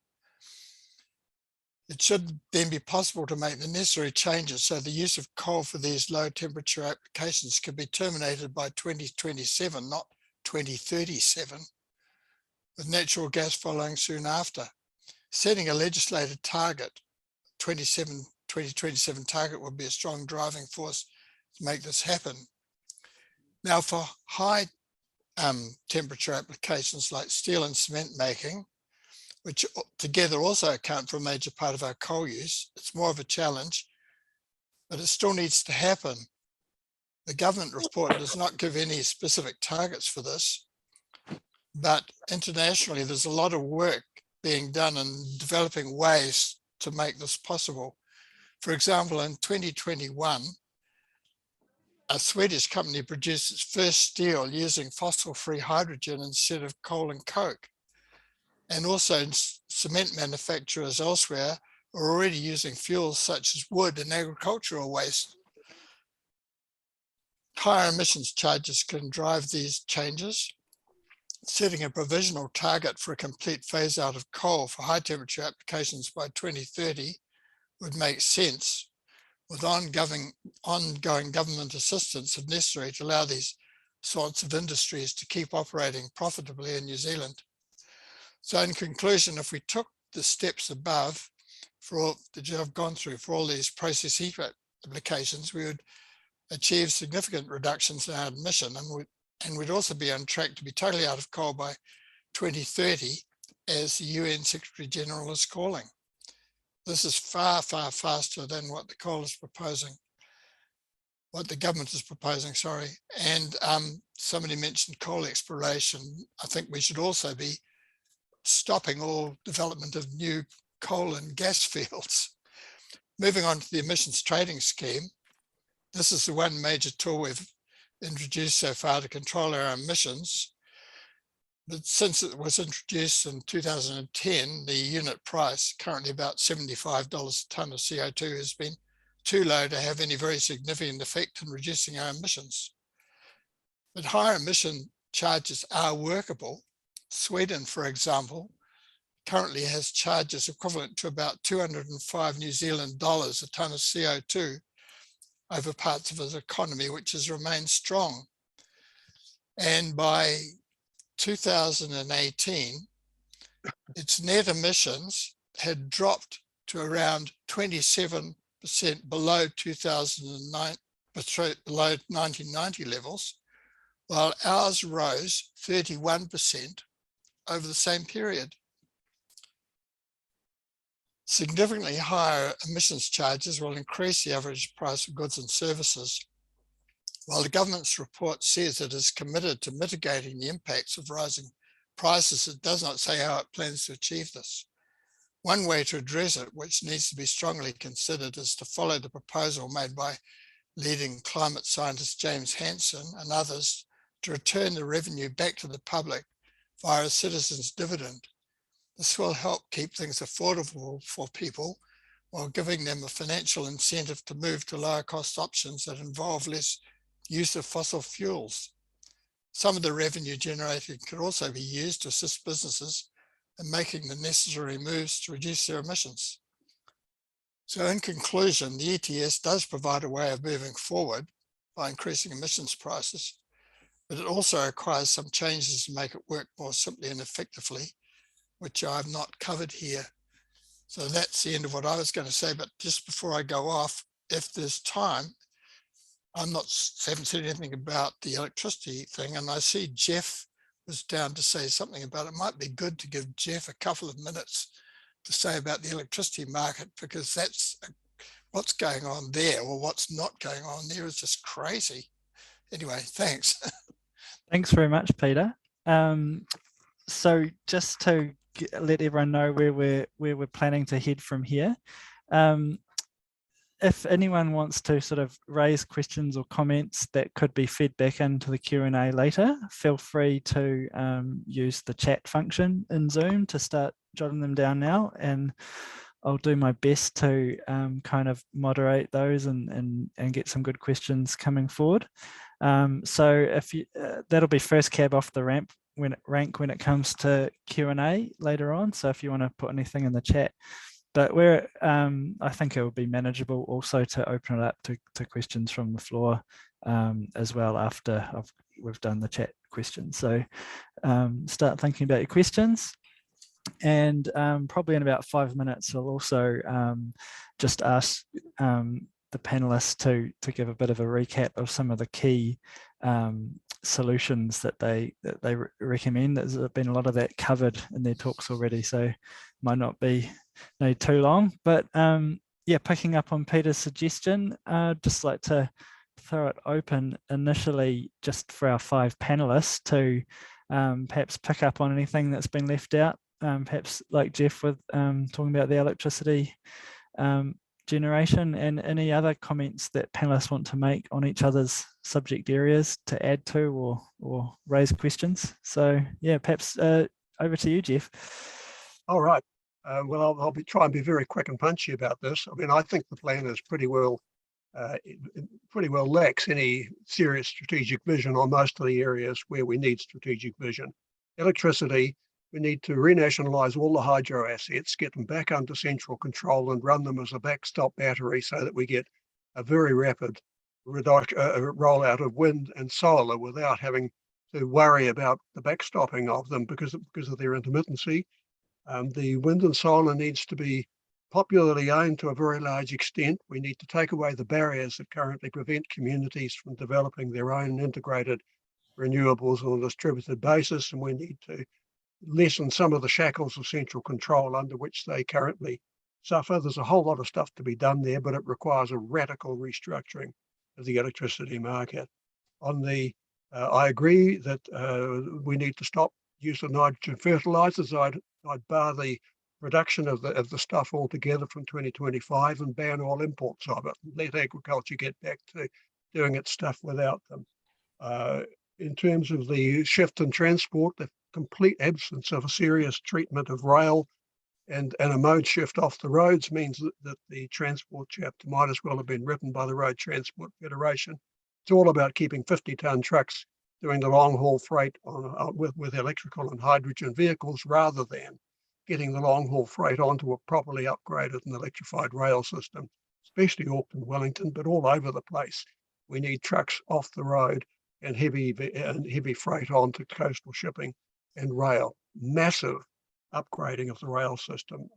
It should then be possible to make the necessary changes so the use of coal for these low temperature applications can be terminated by 2027, not 2037, with natural gas following soon after. Setting a legislated target, 2027 target, would be a strong driving force to make this happen. Now, for high temperature applications like steel and cement making, which together also account for a major part of our coal use, it's more of a challenge, but it still needs to happen. The government report does not give any specific targets for this, but internationally there's a lot of work being done in developing ways to make this possible. For example, in 2021, a Swedish company produced its first steel using fossil-free hydrogen instead of coal and coke. And also cement manufacturers elsewhere are already using fuels such as wood and agricultural waste. Higher emissions charges can drive these changes. Setting a provisional target for a complete phase out of coal for high temperature applications by 2030 would make sense, with ongoing government assistance if necessary to allow these sorts of industries to keep operating profitably in New Zealand. So in conclusion, if we took the steps above for all that you have gone through for all these process heat applications, we would achieve significant reductions in our emission, and we'd also be on track to be totally out of coal by 2030, as the UN Secretary General is calling. This is far, far faster than what the government is proposing, sorry. And somebody mentioned coal exploration. I think we should also be stopping all development of new coal and gas fields. Moving on to the emissions trading scheme, this is the one major tool we've introduced so far to control our emissions. But since it was introduced in 2010, the unit price, currently about $75 a tonne of CO2, has been too low to have any very significant effect in reducing our emissions. But higher emission charges are workable. Sweden, for example, currently has charges equivalent to about 205 New Zealand dollars a tonne of CO2 over parts of its economy, which has remained strong. And by 2018, its net emissions had dropped to around 27% below 1990 levels, while ours rose 31% over the same period. Significantly higher emissions charges will increase the average price of goods and services. While the government's report says it is committed to mitigating the impacts of rising prices, it does not say how it plans to achieve this. One way to address it, which needs to be strongly considered, is to follow the proposal made by leading climate scientist James Hansen and others to return the revenue back to the public via a citizens' dividend. This will help keep things affordable for people while giving them a financial incentive to move to lower cost options that involve less use of fossil fuels. Some of the revenue generated could also be used to assist businesses in making the necessary moves to reduce their emissions. So in conclusion, the ETS does provide a way of moving forward by increasing emissions prices, but it also requires some changes to make it work more simply and effectively, which I've not covered here. So that's the end of what I was going to say, but just before I go off, if there's time, haven't said anything about the electricity thing, and I see Jeff was down to say something about it. It might be good to give Jeff a couple of minutes to say about the electricity market, because that's what's going on there, or what's not going on there is just crazy. Anyway, thanks. Thanks very much, Peter. So just to let everyone know where we're planning to head from here. If anyone wants to sort of raise questions or comments that could be fed back into the Q&A later, feel free to use the chat function in Zoom to start jotting them down now, and I'll do my best to kind of moderate those and get some good questions coming forward. So if you, that'll be first cab off the rank when it comes to Q&A later on. So if you want to put anything in the chat. But I think it will be manageable also to open it up to questions from the floor as well after we've done the chat questions. So start thinking about your questions, and probably in about 5 minutes, I'll also just ask the panelists to give a bit of a recap of some of the key solutions that they recommend. There's been a lot of that covered in their talks already, so might not be too long, but yeah, picking up on Peter's suggestion, I'd just like to throw it open initially just for our 5 panelists to perhaps pick up on anything that's been left out, perhaps like Jeff with talking about the electricity generation, and any other comments that panelists want to make on each other's subject areas to add to or raise questions. So yeah, perhaps over to you, Jeff. All right. Well, I'll try and be very quick and punchy about this. I mean, I think the plan is pretty well lacks any serious strategic vision on most of the areas where we need strategic vision. Electricity, we need to renationalise all the hydro assets, get them back under central control and run them as a backstop battery so that we get a very rapid rollout of wind and solar without having to worry about the backstopping of them because of their intermittency. The wind and solar needs to be popularly owned to a very large extent. We need to take away the barriers that currently prevent communities from developing their own integrated renewables on a distributed basis, and we need to lessen some of the shackles of central control under which they currently suffer. There's a whole lot of stuff to be done there, but it requires a radical restructuring of the electricity market. I agree that we need to stop use of nitrogen fertilizers. I'd bar the production of the stuff altogether from 2025 and ban all imports of it. Let agriculture get back to doing its stuff without them. In terms of the shift in transport, the complete absence of a serious treatment of rail and a mode shift off the roads means that the transport chapter might as well have been written by the Road Transport Federation. It's all about keeping 50-ton trucks doing the long-haul freight with electrical and hydrogen vehicles rather than getting the long-haul freight onto a properly upgraded and electrified rail system, especially Auckland, Wellington, but all over the place. We need trucks off the road and heavy freight onto coastal shipping and rail. Massive upgrading of the rail system,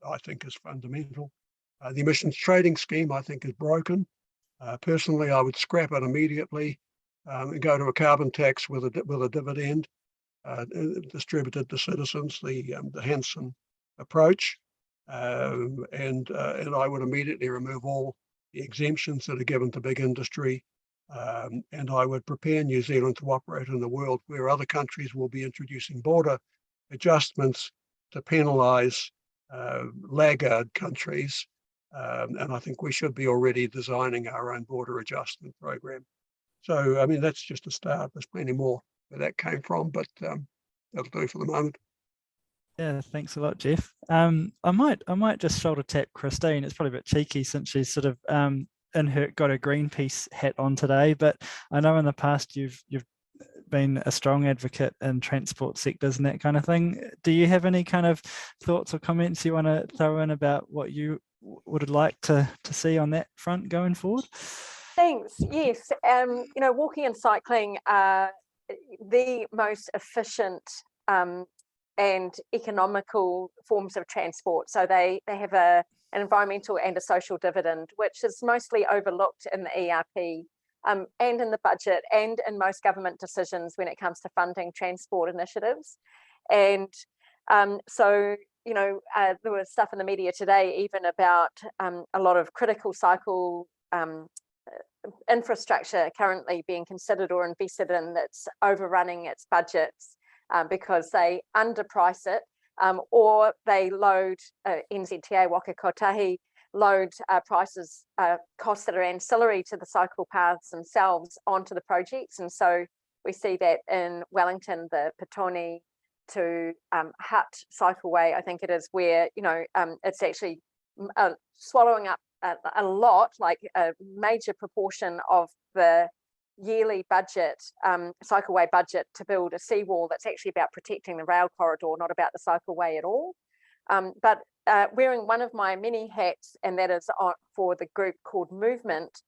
I think, is fundamental. The emissions trading scheme, I think, is broken. Personally, I would scrap it immediately and go to a carbon tax with a dividend distributed to citizens, the Hansen approach, and I would immediately remove all the exemptions that are given to big industry, and I would prepare New Zealand to operate in a world where other countries will be introducing border adjustments to penalise laggard countries And I think we should be already designing our own border adjustment program. So, I mean, that's just a start. There's plenty more where that came from, but that'll do for the moment. Yeah, thanks a lot, Jeff. I might just shoulder tap Christine. It's probably a bit cheeky since she's sort of got a Greenpeace hat on today, but I know in the past you've been a strong advocate in transport sectors and that kind of thing. Do you have any kind of thoughts or comments you want to throw in about what you would like to see on that front going forward? Thanks. Yes, you know, walking and cycling are the most efficient and economical forms of transport. So they have an environmental and a social dividend, which is mostly overlooked in the ERP and in the budget and in most government decisions when it comes to funding transport initiatives. And so, you know, there was stuff in the media today even about a lot of critical cycle infrastructure currently being considered or invested in that's overrunning its budgets because they underprice it or they load NZTA Waka Kotahi load prices, costs that are ancillary to the cycle paths themselves onto the projects. And so we see that in Wellington, the Petone to Hutt cycleway, I think it is, where, you know, it's actually swallowing up a lot, like a major proportion of the yearly budget, cycleway budget, to build a seawall that's actually about protecting the rail corridor, not about the cycleway at all. But wearing one of my many hats, and that is for the group called Movement,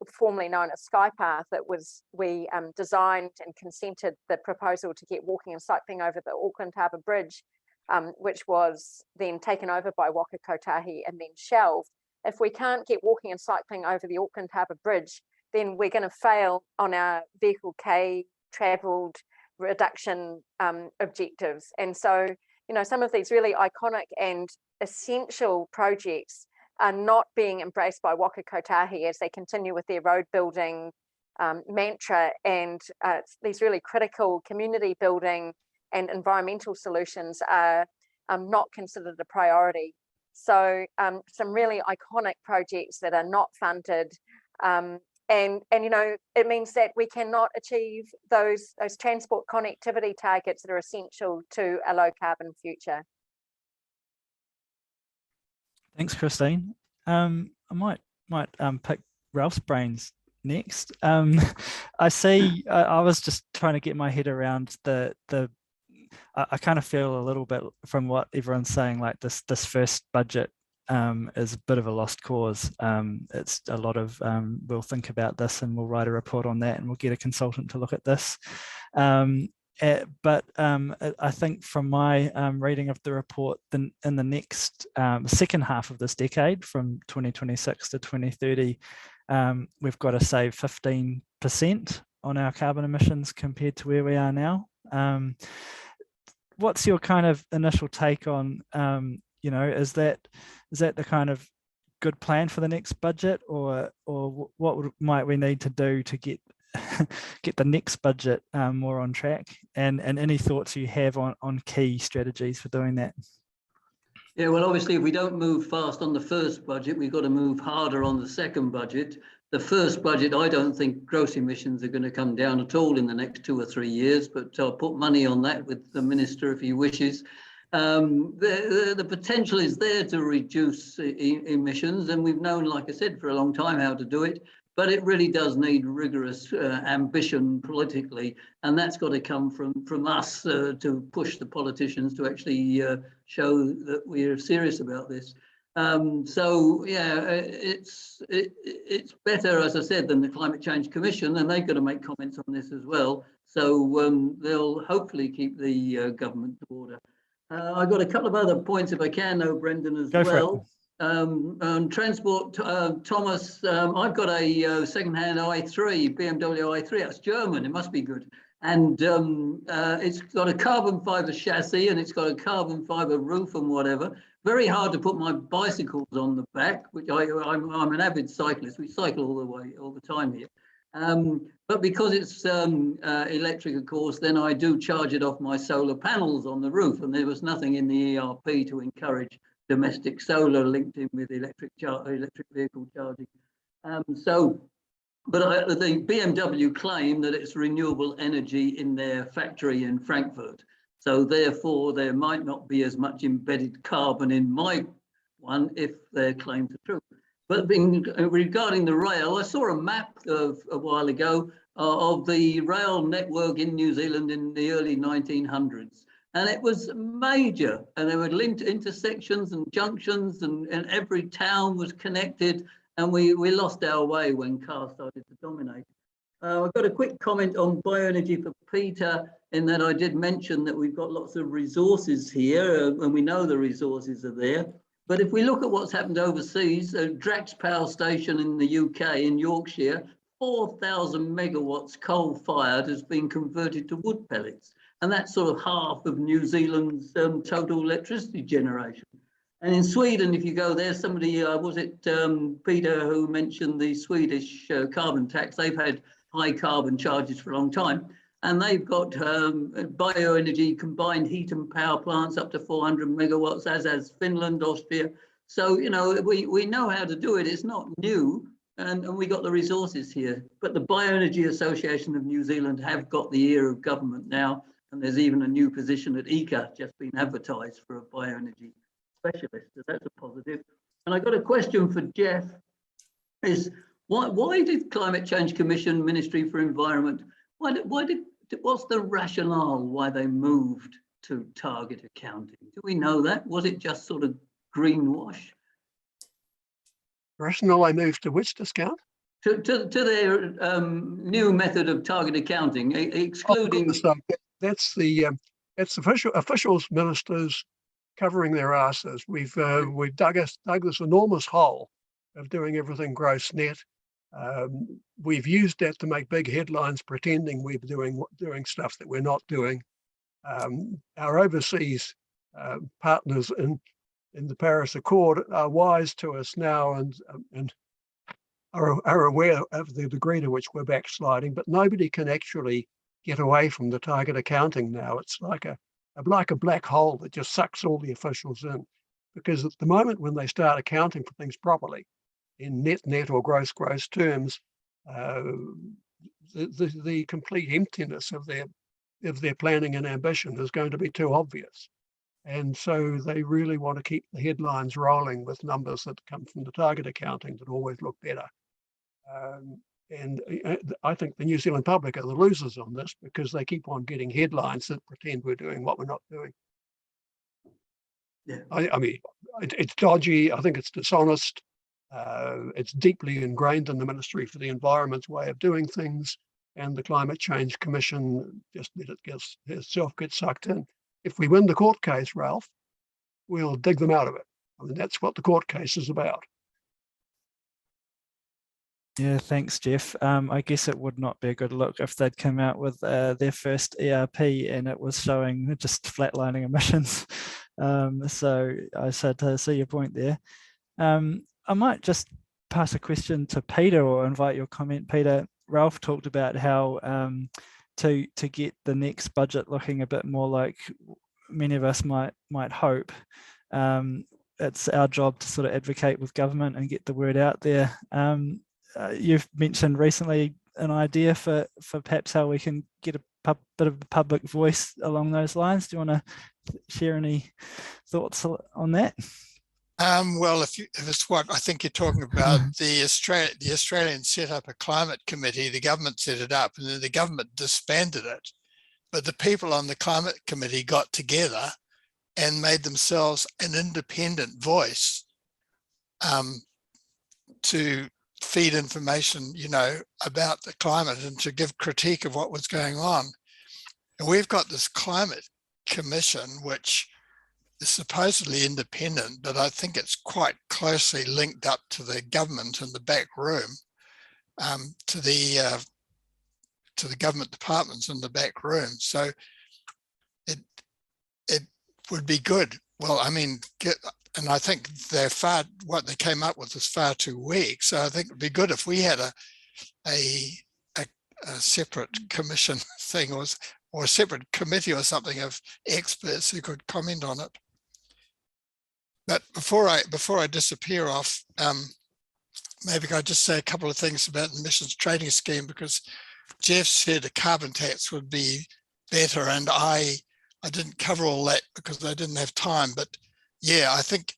formerly known as Skypath, we designed and consented the proposal to get walking and cycling over the Auckland Harbour Bridge, which was then taken over by Waka Kotahi and then shelved. If we can't get walking and cycling over the Auckland Harbour Bridge, then we're going to fail on our vehicle K travelled reduction objectives. And so, you know, some of these really iconic and essential projects are not being embraced by Waka Kotahi as they continue with their road building mantra, and these really critical community building and environmental solutions are not considered a priority. So some really iconic projects that are not funded, and you know, it means that we cannot achieve those transport connectivity targets that are essential to a low carbon future. Thanks, Christine. I might pick Ralph's brains next. I see. I was just trying to get my head around I kind of feel a little bit from what everyone's saying, like this first budget is a bit of a lost cause. It's a lot of we'll think about this and we'll write a report on that and we'll get a consultant to look at this. But I think from my reading of the report, in the next second half of this decade, from 2026 to 2030, we've got to save 15% on our carbon emissions compared to where we are now. What's your kind of initial take on, you know, is that the kind of good plan for the next budget, or what might we need to do to get the next budget more on track, and any thoughts you have on key strategies for doing that? Yeah, well, obviously, if we don't move fast on the first budget, we've got to move harder on the second budget. The first budget, I don't think gross emissions are going to come down at all in the next 2 or 3 years, but I'll put money on that with the minister if he wishes. The potential is there to reduce emissions, and we've known, like I said, for a long time how to do it, but it really does need rigorous ambition politically, and that's got to come from us to push the politicians to actually show that we're serious about this. So yeah, it's better, as I said, than the Climate Change Commission, and they've got to make comments on this as well. So they'll hopefully keep the government to order. I've got a couple of other points, if I can, though, Brendan, as well. On transport, Thomas, I've got a second-hand i3, BMW i3. That's German. It must be good. And it's got a carbon fiber chassis, and it's got a carbon fiber roof and whatever. Very hard to put my bicycles on the back, which I'm an avid cyclist. We cycle all the time here. But because it's electric, of course, then I do charge it off my solar panels on the roof, and there was nothing in the ERP to encourage domestic solar linked in with electric vehicle charging. But the BMW claim that it's renewable energy in their factory in Frankfurt. So therefore, there might not be as much embedded carbon in my one if their claims are true. But regarding the rail, I saw a map of a while ago of the rail network in New Zealand in the early 1900s. And it was major, and there were linked intersections and junctions, and every town was connected. And we lost our way when cars started to dominate. I've got a quick comment on bioenergy for Peter, in that I did mention that we've got lots of resources here, and we know the resources are there. But if we look at what's happened overseas, Drax Power Station in the UK, in Yorkshire, 4,000 megawatts coal-fired has been converted to wood pellets. And that's sort of half of New Zealand's total electricity generation. And in Sweden, if you go there, somebody, was it Peter who mentioned the Swedish carbon tax? They've had high carbon charges for a long time. And they've got bioenergy combined heat and power plants up to 400 megawatts, as has Finland, Austria. So, you know, we know how to do it. It's not new, and we got the resources here. But the Bioenergy Association of New Zealand have got the ear of government now. And there's even a new position at ECA just been advertised for a bioenergy specialist. So that's a positive. And I got a question for Geoff. Is why did Climate Change Commission, Ministry for Environment, what's the rationale why they moved to target accounting? Do we know that? Was it just sort of greenwash? Rationale I moved to which discount? To their new method of target accounting, excluding. That's the officials, ministers covering their asses. We've dug this enormous hole of doing everything gross net. We've used that to make big headlines, pretending we're doing stuff that we're not doing. Our overseas partners in the Paris Accord are wise to us now and are aware of the degree to which we're backsliding, but nobody can actually get away from the target accounting now. It's like a black hole that just sucks all the officials in, because at the moment when they start accounting for things properly in net or gross terms, the complete emptiness of their planning and ambition is going to be too obvious. And so they really want to keep the headlines rolling with numbers that come from the target accounting that always look better. And I think the New Zealand public are the losers on this, because they keep on getting headlines that pretend we're doing what we're not doing. Yeah. I mean, it's dodgy. I think it's dishonest. It's deeply ingrained in the Ministry for the Environment's way of doing things, and the Climate Change Commission just let it itself get sucked in. If we win the court case, Ralph, we'll dig them out of it. I mean, that's what the court case is about. Yeah, thanks, Geoff. I guess it would not be a good look if they'd come out with their first ERP and it was showing just flatlining emissions. So I said, see your point there. I might just pass a question to Peter, or invite your comment, Peter. Ralph talked about how to get the next budget looking a bit more like many of us might hope. It's our job to sort of advocate with government and get the word out there. You've mentioned recently an idea for perhaps how we can get a bit of a public voice along those lines. Do you want to share any thoughts on that? Well, if it's what I think you're talking about, the Australians set up a climate committee, the government set it up, and then the government disbanded it. But the people on the climate committee got together and made themselves an independent voice to feed information, about the climate and to give critique of what was going on. And we've got this climate commission, which is supposedly independent, but I think it's quite closely linked up to the government in the back room, to the government departments in the back room. So it would be good. Well, I mean, and I think what they came up with is far too weak. So I think it'd be good if we had a separate commission thing or a separate committee or something of experts who could comment on it. But before I disappear off, maybe I'll just say a couple of things about the emissions trading scheme, because Jeff said a carbon tax would be better, and I didn't cover all that because I didn't have time. But yeah, I think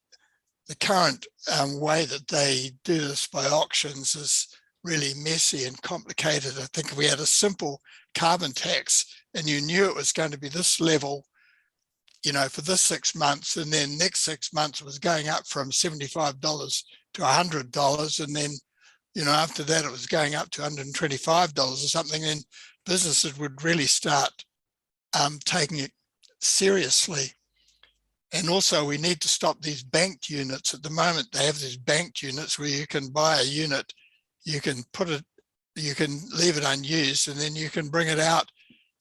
the current way that they do this by auctions is really messy and complicated. I think if we had a simple carbon tax and you knew it was going to be this level, you know, for this 6 months, and then next 6 months it was going up from $75 to $100, and then, you know, after that it was going up to $125 or something, then businesses would really start taking it seriously. And also we need to stop these banked units. At the moment, they have these banked units where you can buy a unit, you can put it, you can leave it unused, and then you can bring it out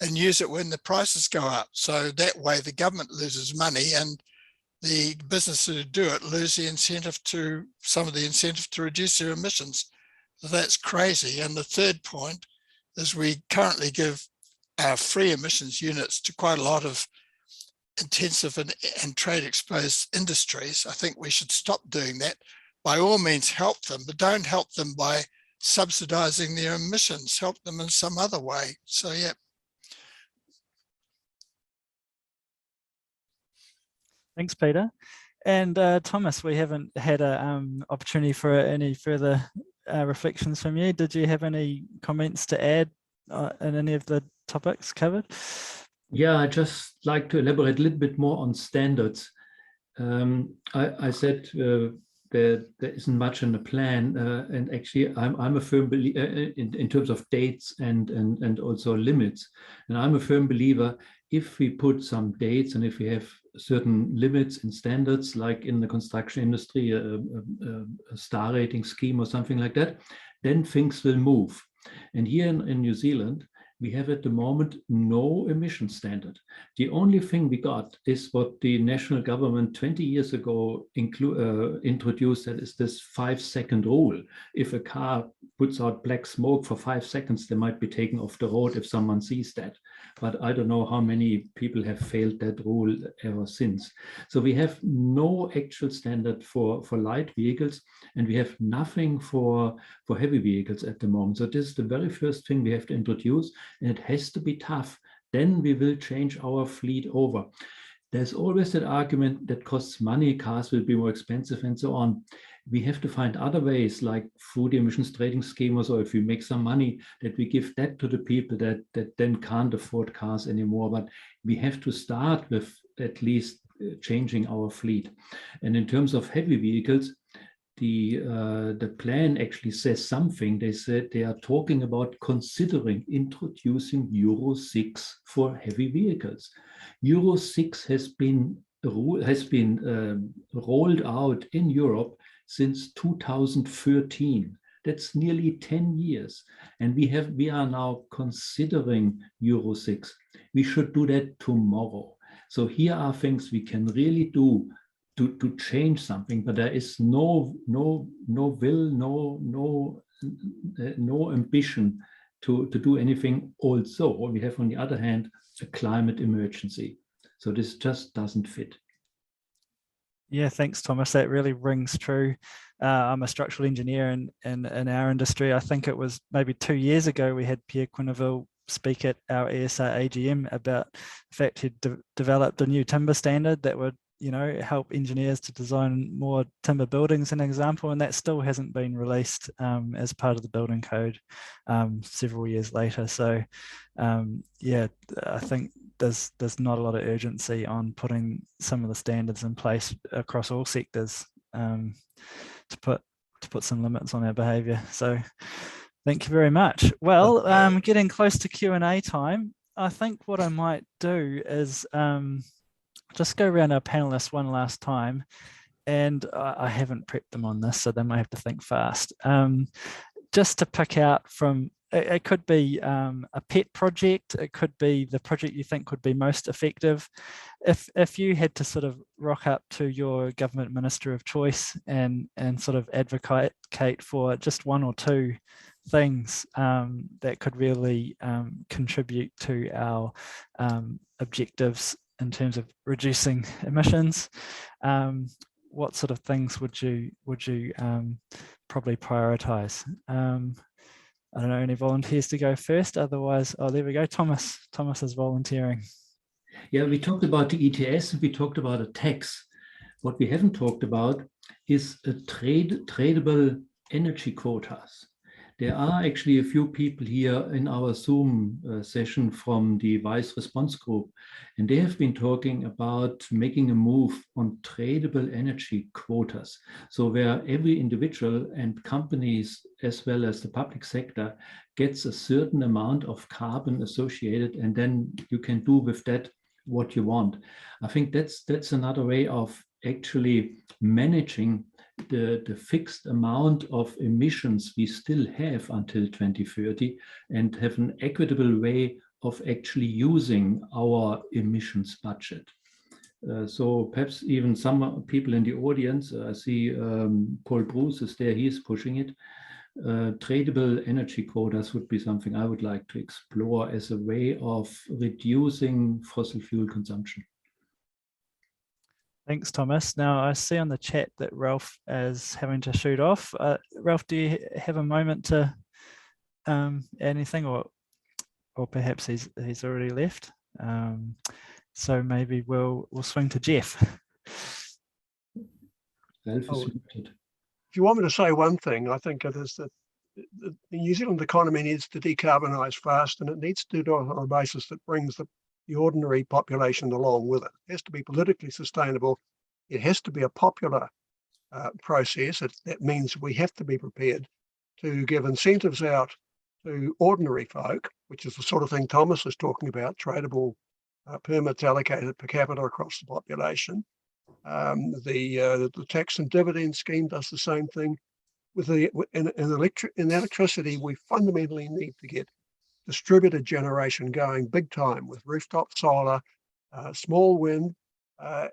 and use it when the prices go up. So that way the government loses money and the businesses who do it lose the incentive to, some of the incentive to reduce their emissions. So that's crazy. And the third point is we currently give free emissions units to quite a lot of intensive and trade exposed industries. I think we should stop doing that. By all means help them, but don't help them by subsidizing their emissions, help them in some other way. So yeah. Thanks, Peter. And Thomas, we haven't had an opportunity for any further reflections from you. Did you have any comments to add in any of the topics covered? Yeah, I just like to elaborate a little bit more on standards. I said there isn't much in the plan, and actually I'm a firm believer in terms of dates and also limits. And I'm a firm believer, if we put some dates and if we have certain limits and standards, like in the construction industry, a star rating scheme or something like that, then things will move. And here in New Zealand, we have at the moment no emission standard. The only thing we got is what the national government 20 years ago introduced, that is this 5-second rule. If a car puts out black smoke for 5 seconds, they might be taken off the road if someone sees that. But I don't know how many people have failed that rule ever since. So we have no actual standard for light vehicles, and we have nothing for heavy vehicles at the moment. So this is the very first thing we have to introduce, and it has to be tough. Then we will change our fleet over. There's always that argument that costs money, cars will be more expensive and so on. We have to find other ways, like through the emissions trading schemes, or if we make some money, that we give that to the people that then can't afford cars anymore. But we have to start with at least changing our fleet. And in terms of heavy vehicles, the plan actually says something. They said they are talking about considering introducing Euro 6 for heavy vehicles. Euro 6 has been rolled out in Europe since 2013. That's nearly 10 years. And we are now considering Euro 6. We should do that tomorrow. So here are things we can really do to change something, but there is no will, no ambition to do anything. Also, we have on the other hand a climate emergency. So this just doesn't fit. Yeah, thanks, Thomas. That really rings true. I'm a structural engineer in our industry. I think it was maybe 2 years ago we had Pierre Quenneville speak at our ESA AGM about the fact he'd developed a new timber standard that would, you know, help engineers to design more timber buildings, an example, and that still hasn't been released as part of the building code several years later. So yeah, I think there's not a lot of urgency on putting some of the standards in place across all sectors to put some limits on our behaviour. So thank you very much. Well, getting close to Q&A time, I think what I might do is just go around our panelists one last time, and I haven't prepped them on this, so they might have to think fast. Just to pick out from, it could be a pet project, it could be the project you think would be most effective. If you had to sort of rock up to your government minister of choice and sort of advocate for just one or two things that could really contribute to our what sort of things would you probably prioritize? I don't know, any volunteers to go first? Otherwise, oh, there we go. Thomas is volunteering. Yeah, we talked about the ETS, we talked about a tax. What we haven't talked about is a tradable energy quotas. There are actually a few people here in our Zoom session from the Vice Response Group, and they have been talking about making a move on tradable energy quotas. So where every individual and companies, as well as the public sector, gets a certain amount of carbon associated, and then you can do with that what you want. I think that's another way of actually managing the fixed amount of emissions we still have until 2030 and have an equitable way of actually using our emissions budget. So perhaps even some people in the audience, I see Paul Bruce is there, he's pushing it. Tradable energy quotas would be something I would like to explore as a way of reducing fossil fuel consumption. Thanks, Thomas. Now I see on the chat that Ralph is having to shoot off. Ralph, do you have a moment to add anything, or perhaps he's already left? So maybe we'll swing to Jeff. Ralph is muted. If you want me to say one thing, I think it is that the New Zealand economy needs to decarbonise fast, and it needs to do it on a basis that brings the ordinary population along with it. It has to be politically sustainable. It has to be a popular process. That means we have to be prepared to give incentives out to ordinary folk, which is the sort of thing Thomas is talking about, tradable permits allocated per capita across the population. The tax and dividend scheme does the same thing. In electricity, we fundamentally need to get distributed generation going big time with rooftop solar, small wind,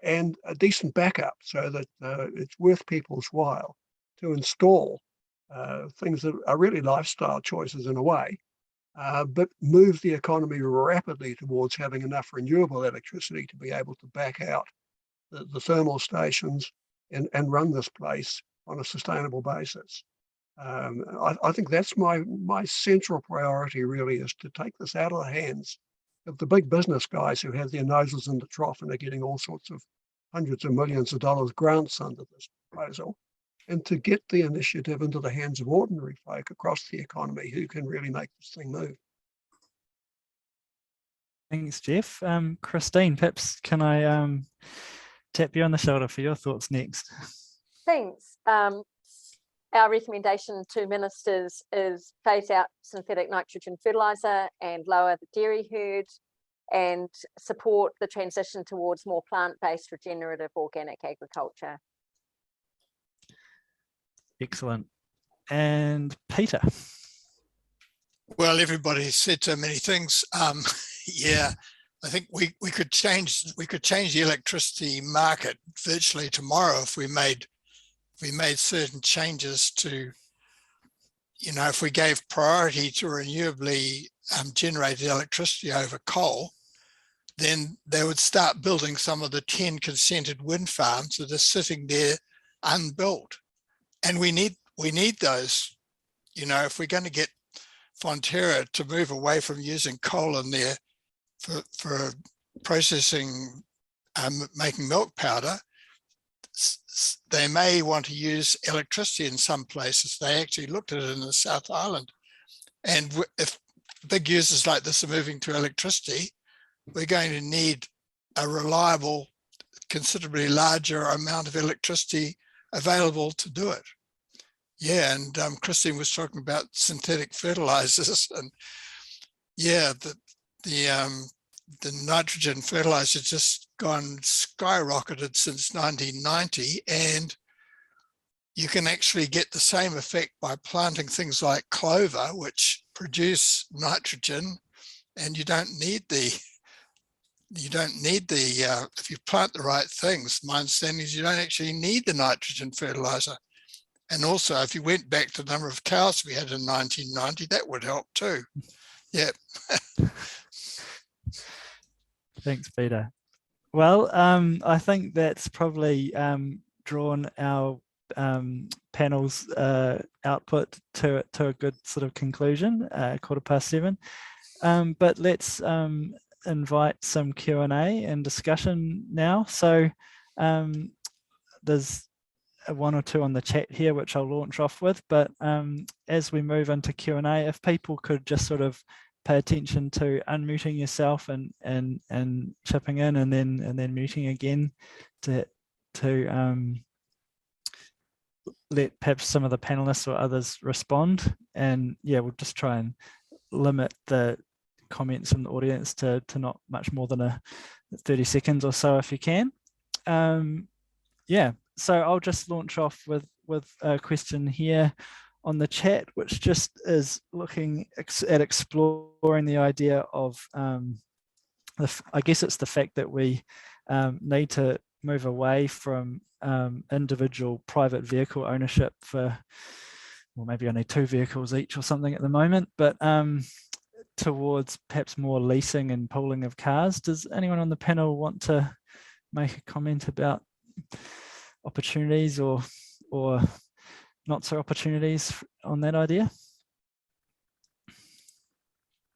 and a decent backup, so that it's worth people's while to install things that are really lifestyle choices in a way, but move the economy rapidly towards having enough renewable electricity to be able to back out the thermal stations and run this place on a sustainable basis. I think that's my central priority, really, is to take this out of the hands of the big business guys who have their noses in the trough and are getting all sorts of hundreds of millions of dollars grants under this proposal, and to get the initiative into the hands of ordinary folk across the economy who can really make this thing move. Thanks, Jeff. Christine, perhaps can I tap you on the shoulder for your thoughts next? Thanks. Our recommendation to ministers is phase out synthetic nitrogen fertiliser and lower the dairy herd, and support the transition towards more plant-based regenerative organic agriculture. Excellent. And Peter. Well, everybody said so many things. Yeah, I think we could change the electricity market virtually tomorrow if we made certain changes to, if we gave priority to renewably generated electricity over coal, then they would start building some of the 10 consented wind farms that are sitting there unbuilt. And we need those, if we're going to get Fonterra to move away from using coal in there for processing, making milk powder, they may want to use electricity in some places. They actually looked at it in the South Island. And if big users like this are moving to electricity, we're going to need a reliable, considerably larger amount of electricity available to do it. Yeah, and Christine was talking about synthetic fertilizers, and yeah, the nitrogen fertilizer just skyrocketed since 1990, and you can actually get the same effect by planting things like clover, which produce nitrogen, and you don't need the if you plant the right things, my understanding is you don't actually need the nitrogen fertilizer. And also, if you went back to the number of cows we had in 1990, that would help too. Yeah. Thanks, Peter. Well, I think that's probably drawn our panel's output to a good sort of conclusion, 7:15. But let's invite some Q&A and discussion now. So there's one or two on the chat here, which I'll launch off with. But as we move into Q&A, if people could just sort of pay attention to unmuting yourself and chipping in, and then muting again to let perhaps some of the panelists or others respond. And yeah, we'll just try and limit the comments from the audience to not much more than 30 seconds or so if you can. Yeah, so I'll just launch off with a question here on the chat, which just is looking at exploring the idea of, I guess it's the fact that we need to move away from individual private vehicle ownership for, well, maybe only 2 vehicles each or something at the moment, but towards perhaps more leasing and pooling of cars. Does anyone on the panel want to make a comment about opportunities or not so opportunities on that idea?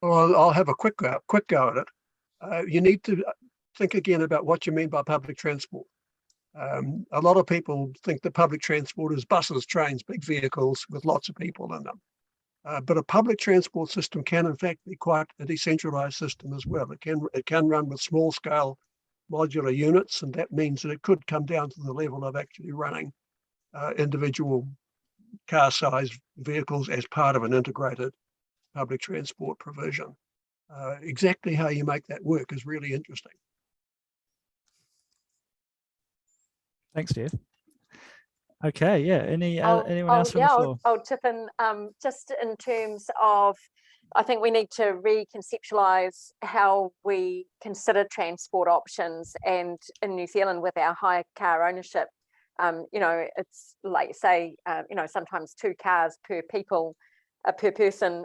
Well, I'll have a quick go at it. You need to think again about what you mean by public transport. A lot of people think that public transport is buses, trains, big vehicles with lots of people in them. But a public transport system can in fact be quite a decentralized system as well. It can run with small scale modular units, and that means that it could come down to the level of actually running individual car sized vehicles as part of an integrated public transport provision. Exactly how you make that work is really interesting. Thanks, Jeff. Okay, yeah, anyone else from the floor? I'll chip in just in terms of, I think we need to reconceptualize how we consider transport options, and in New Zealand with our high car ownership, you know, it's like, say, you know, sometimes 2 cars per person,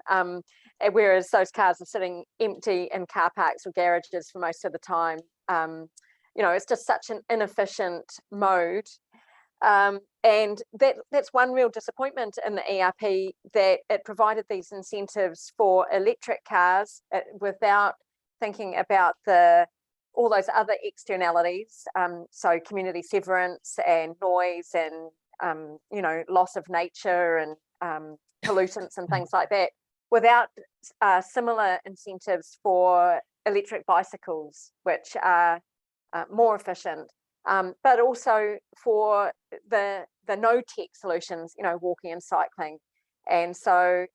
whereas those cars are sitting empty in car parks or garages for most of the time. You know, it's just such an inefficient mode. And that's one real disappointment in the ERP, that it provided these incentives for electric cars without thinking about all those other externalities, so community severance and noise and you know, loss of nature and pollutants and things like that, without similar incentives for electric bicycles, which are more efficient. But also for the no-tech solutions, you know, walking and cycling. And so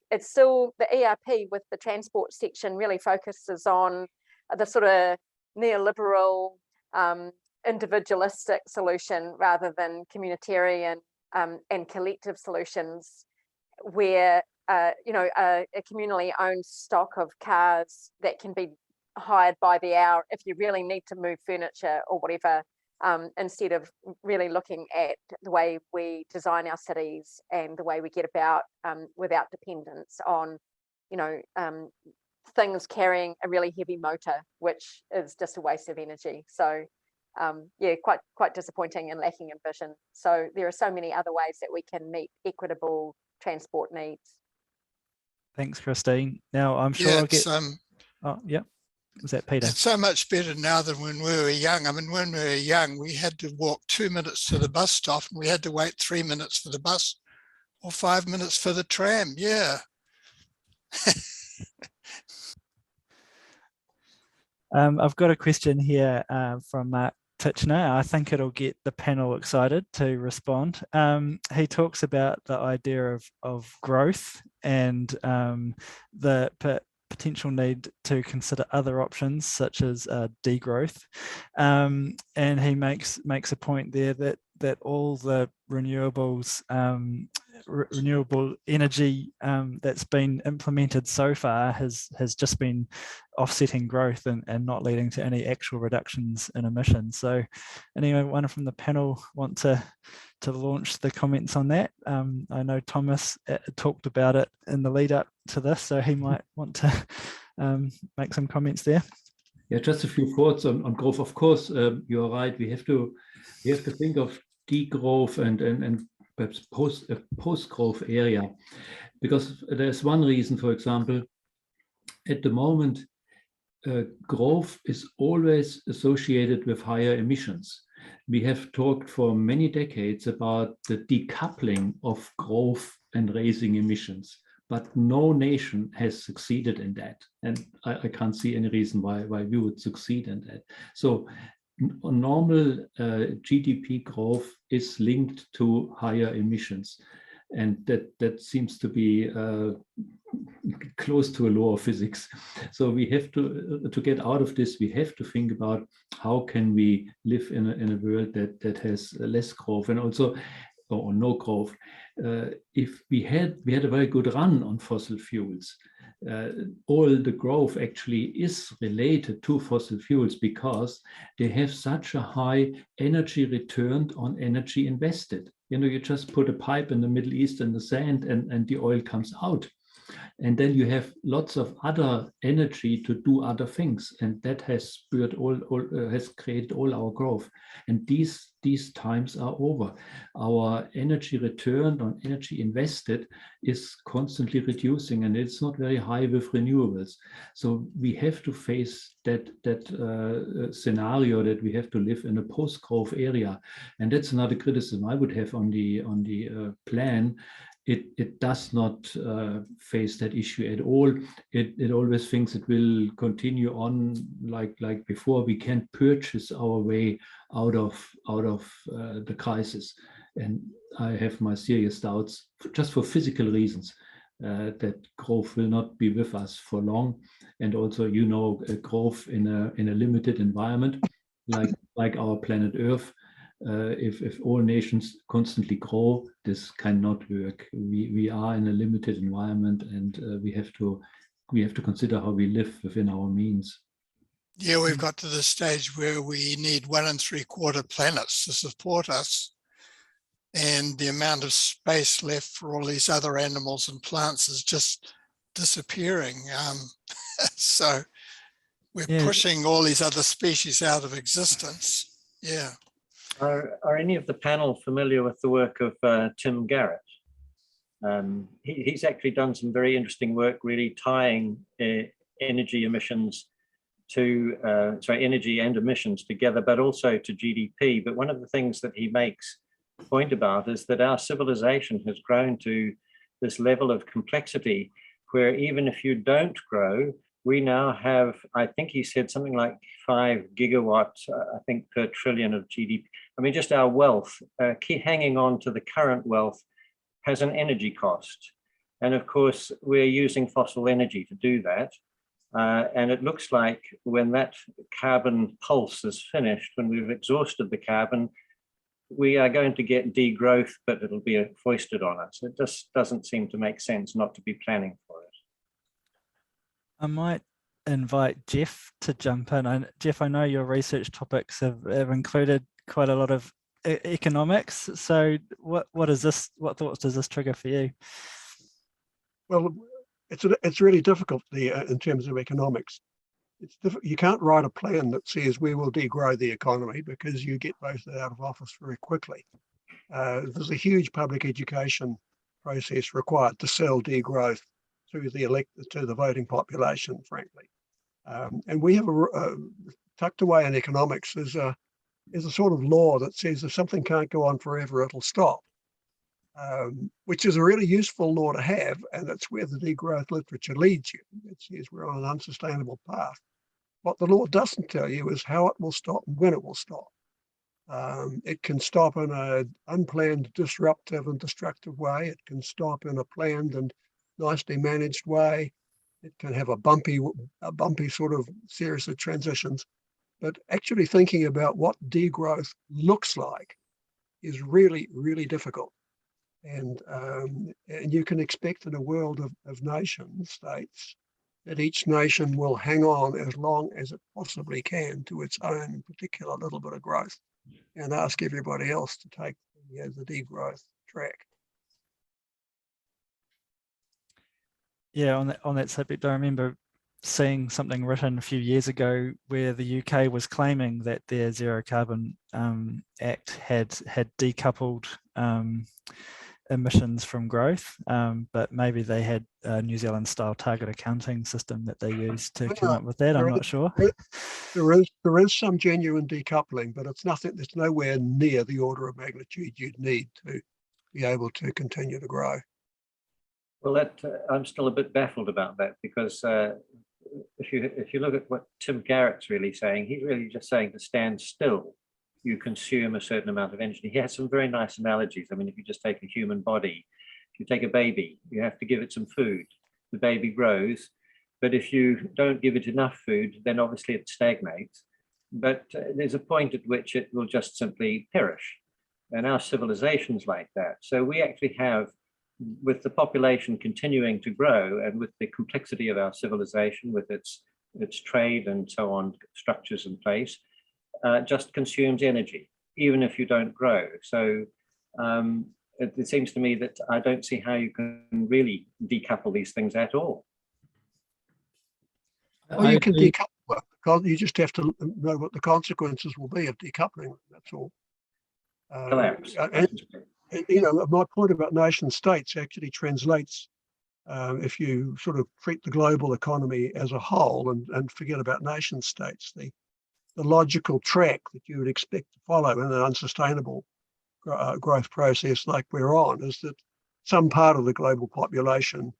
it's still, the ERP with the transport section really focuses on the sort of neoliberal, individualistic solution rather than communitarian and collective solutions, where, you know, a communally owned stock of cars that can be hired by the hour if you really need to move furniture or whatever, instead of really looking at the way we design our cities and the way we get about without dependence on, you know, things carrying a really heavy motor, which is just a waste of energy. So yeah, quite disappointing and lacking in vision. So there are so many other ways that we can meet equitable transport needs. Thanks, Christine. Now I'm sure I'll get. Oh, yeah. Was that Peter? It's so much better now than when we were young. I mean, when we were young, we had to walk 2 minutes to the bus stop, and we had to wait 3 minutes for the bus or 5 minutes for the tram. Yeah. I've got a question here from Mark Titchener. I think it'll get the panel excited to respond. He talks about the idea of growth and the potential need to consider other options such as degrowth, and he makes a point there that all the renewables, renewable energy that's been implemented so far has just been offsetting growth and not leading to any actual reductions in emissions. So anyone from the panel want to launch the comments on that? I know Thomas talked about it in the lead up to this, so he might want to make some comments there. Yeah, just a few thoughts on growth. Of course, you're right. We have to think of degrowth and perhaps post-growth area, because there's one reason, for example, at the moment, growth is always associated with higher emissions. We have talked for many decades about the decoupling of growth and raising emissions, but no nation has succeeded in that. And I can't see any reason why we would succeed in that. So normal GDP growth is linked to higher emissions. And that seems to be close to a law of physics. So we have to get out of this, we have to think about how can we live in a world that has less growth and also or no growth. If we had a very good run on fossil fuels, all the growth actually is related to fossil fuels because they have such a high energy returned on energy invested. You know, you just put a pipe in the Middle East in the sand and the oil comes out. And then you have lots of other energy to do other things. And that has spurred has created all our growth. And these times are over. Our energy returned on energy invested is constantly reducing, and it's not very high with renewables. So we have to face that scenario that we have to live in a post-growth area. And that's another criticism I would have on the plan. It does not face that issue at all. It always thinks it will continue on like before. We can't purchase our way out of the crisis, and I have my serious doubts, just for physical reasons, that growth will not be with us for long. And also, you know, growth in a limited environment like our planet Earth. If all nations constantly grow, this cannot work. We are in a limited environment, and we have to consider how we live within our means. Yeah, we've got to the stage where we need 1 3/4 planets to support us, and the amount of space left for all these other animals and plants is just disappearing. So we're pushing all these other species out of existence. Yeah. Are any of the panel familiar with the work of Tim Garrett? He's actually done some very interesting work really tying energy emissions to, energy and emissions together, but also to GDP. But one of the things that he makes a point about is that our civilization has grown to this level of complexity where even if you don't grow, we now have, I think he said something like 5 gigawatts, I think, per trillion of GDP. I mean, just our wealth, keep hanging on to the current wealth has an energy cost. And of course, we're using fossil energy to do that. And it looks like when that carbon pulse is finished, when we've exhausted the carbon, we are going to get degrowth, but it'll be foisted on us. It just doesn't seem to make sense not to be planning for it. I might invite Geoff to jump in. Geoff, I know your research topics have included quite a lot of economics. So what thoughts does this trigger for you? Well, it's really difficult in terms of economics. You can't write a plan that says we will degrow the economy because you get voted out of office very quickly. There's a huge public education process required to sell degrowth to the voting population, frankly. And we have tucked away in economics is a sort of law that says if something can't go on forever, it'll stop, which is a really useful law to have, and that's where the degrowth literature leads you. It says we're on an unsustainable path. What the law doesn't tell you is how it will stop and when it will stop. It can stop in an unplanned, disruptive and destructive way. It can stop in a planned and nicely managed way. It can have a bumpy sort of series of transitions. But actually thinking about what degrowth looks like is really, really difficult. And you can expect in a world of nation states that each nation will hang on as long as it possibly can to its own particular little bit of growth and ask everybody else to take the degrowth track. Yeah, on that subject, I remember seeing something written a few years ago where the UK was claiming that their Zero Carbon Act had decoupled emissions from growth, but maybe they had a New Zealand style target accounting system that they used to come up with that. I'm not sure. There is some genuine decoupling, but it's nowhere near the order of magnitude you'd need to be able to continue to grow. Well, I'm still a bit baffled about that, because if you look at what Tim Garrett's really saying, he's really just saying to stand still, you consume a certain amount of energy. He has some very nice analogies. I mean, if you just take a human body, if you take a baby, you have to give it some food. The baby grows, but if you don't give it enough food, then obviously it stagnates. But there's a point at which it will just simply perish. And our civilization's like that. So we actually have, with the population continuing to grow and with the complexity of our civilization, with its trade and so on, structures in place, just consumes energy, even if you don't grow. So it seems to me that I don't see how you can really decouple these things at all. Well, you can decouple it, because you just have to know what the consequences will be of decoupling. That's all. Collapse. And, you know, my point about nation states actually translates if you sort of treat the global economy as a whole and forget about nation states. The logical track that you would expect to follow in an unsustainable growth process like we're on is that some part of the global population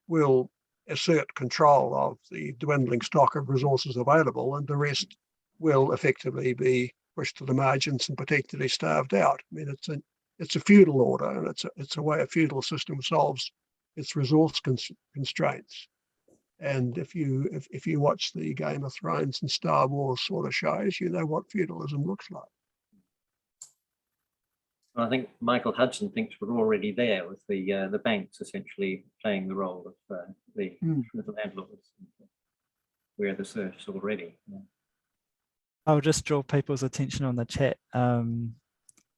will assert control of the dwindling stock of resources available, and the rest will effectively be pushed to the margins and potentially starved out. I mean, it's a feudal order, and it's a way a feudal system solves its resource constraints. And if you watch the Game of Thrones and Star Wars sort of shows, you know what feudalism looks like. Well, I think Michael Hudson thinks we're already there, with the banks essentially playing the role of the landlords. We're the serfs already. Yeah. I'll just draw people's attention on the chat.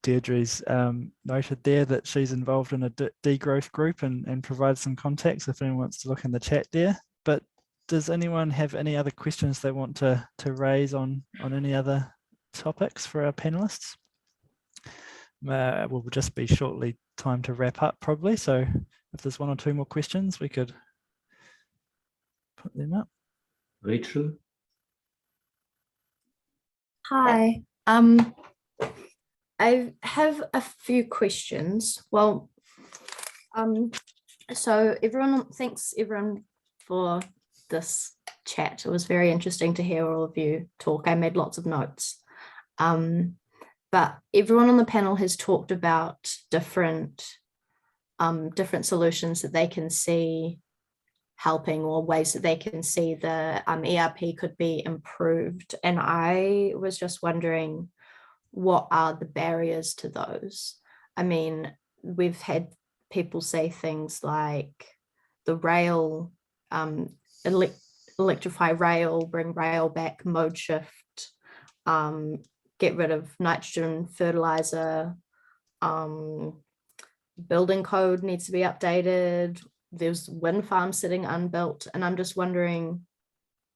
Deirdre's noted there that she's involved in a degrowth group and provides some contacts if anyone wants to look in the chat there. But does anyone have any other questions they want to raise on any other topics for our panelists? Will just be shortly time to wrap up probably. So if there's one or two more questions, we could put them up. Rachel? Hi. I have a few questions. Well, so thanks everyone for this chat. It was very interesting to hear all of you talk. I made lots of notes. But everyone on the panel has talked about different solutions that they can see helping, or ways that they can see the ERP could be improved. And I was just wondering, what are the barriers to those? I mean, we've had people say things like the rail, electrify rail, bring rail back, mode shift, get rid of nitrogen fertilizer, building code needs to be updated, there's wind farms sitting unbuilt. And I'm just wondering,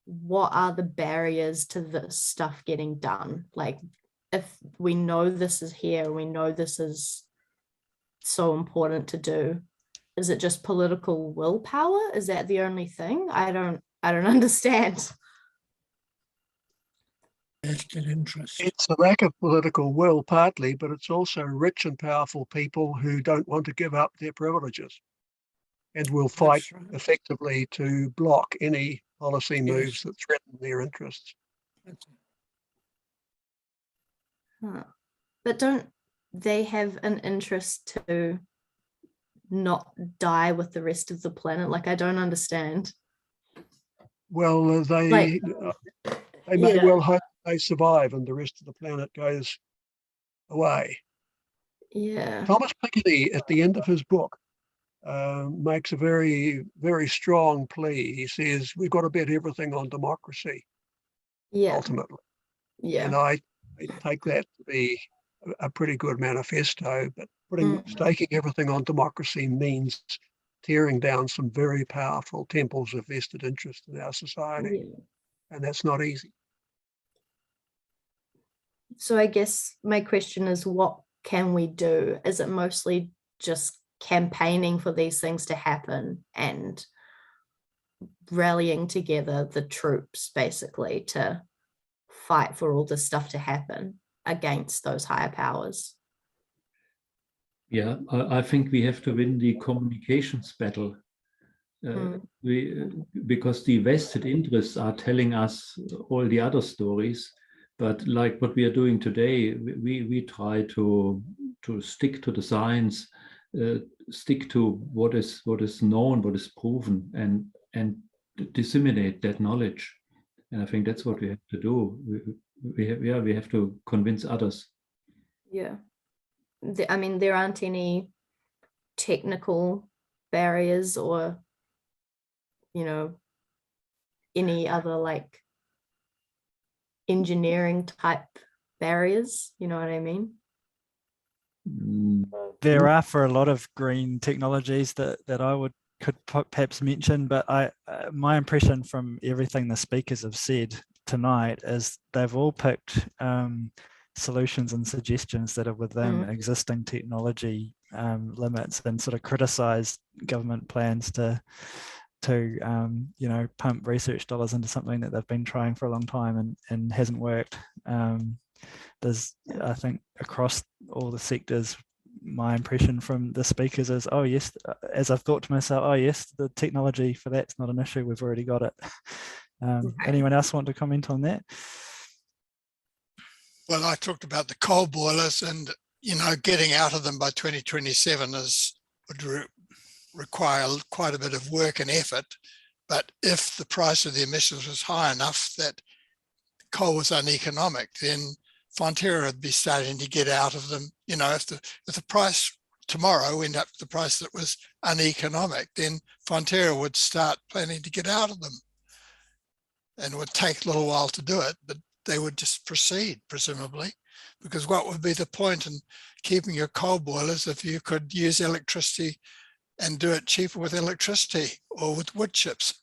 what are the barriers to this stuff getting done? Like, if we know this is here, we know this is so important to do, is it just political willpower? Is that the only thing? I don't understand. Vested interest. It's a lack of political will partly, but it's also rich and powerful people who don't want to give up their privileges and will fight effectively to block any policy moves that threaten their interests. But don't they have an interest to not die with the rest of the planet? Like, I don't understand. Well, they may well hope they survive and the rest of the planet goes away. Yeah. Thomas Piketty, at the end of his book, makes a very, very strong plea. He says, we've got to bet everything on democracy, ultimately. Yeah. And I take that to be a pretty good manifesto, but staking everything on democracy means tearing down some very powerful temples of vested interest in our society. Yeah. And that's not easy. So I guess my question is, what can we do? Is it mostly just campaigning for these things to happen and rallying together the troops basically to fight for all this stuff to happen against those higher powers? Yeah, I think we have to win the communications battle. Because the vested interests are telling us all the other stories, but like what we are doing today, we try to stick to the science, stick to what is known, what is proven, and disseminate that knowledge. And I think that's what we have to do. We have to convince others. Yeah. I mean, there aren't any technical barriers or, you know, any other like engineering type barriers, you know what I mean? There are for a lot of green technologies that I could perhaps mention, but my impression from everything the speakers have said tonight is they've all picked solutions and suggestions that are within existing technology limits, and sort of criticized government plans to you know, pump research dollars into something that they've been trying for a long time and hasn't worked. There's, I think, across all the sectors, my impression from the speakers is, oh yes, as I've thought to myself, oh yes, the technology for that's not an issue, we've already got it. Anyone else want to comment on that? Well, I talked about the coal boilers, and you know, getting out of them by 2027 would require quite a bit of work and effort. But if the price of the emissions was high enough that coal was uneconomic, then Fonterra would be starting to get out of them. You know, if the price tomorrow went up to the price that was uneconomic, then Fonterra would start planning to get out of them. And it would take a little while to do it, but they would just proceed, presumably, because what would be the point in keeping your coal boilers if you could use electricity and do it cheaper with electricity or with wood chips?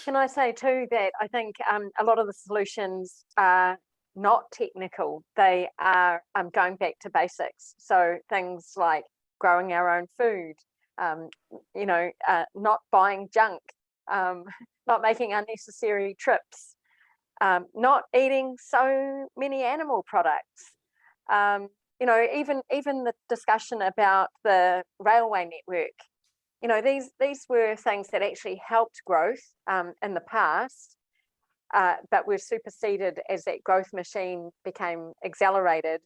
Can I say too that I think a lot of the solutions are not technical. They are going back to basics. So things like growing our own food, you know, not buying junk, not making unnecessary trips, not eating so many animal products. You know, even the discussion about the railway network, you know, these were things that actually helped growth in the past, but were superseded as that growth machine became accelerated.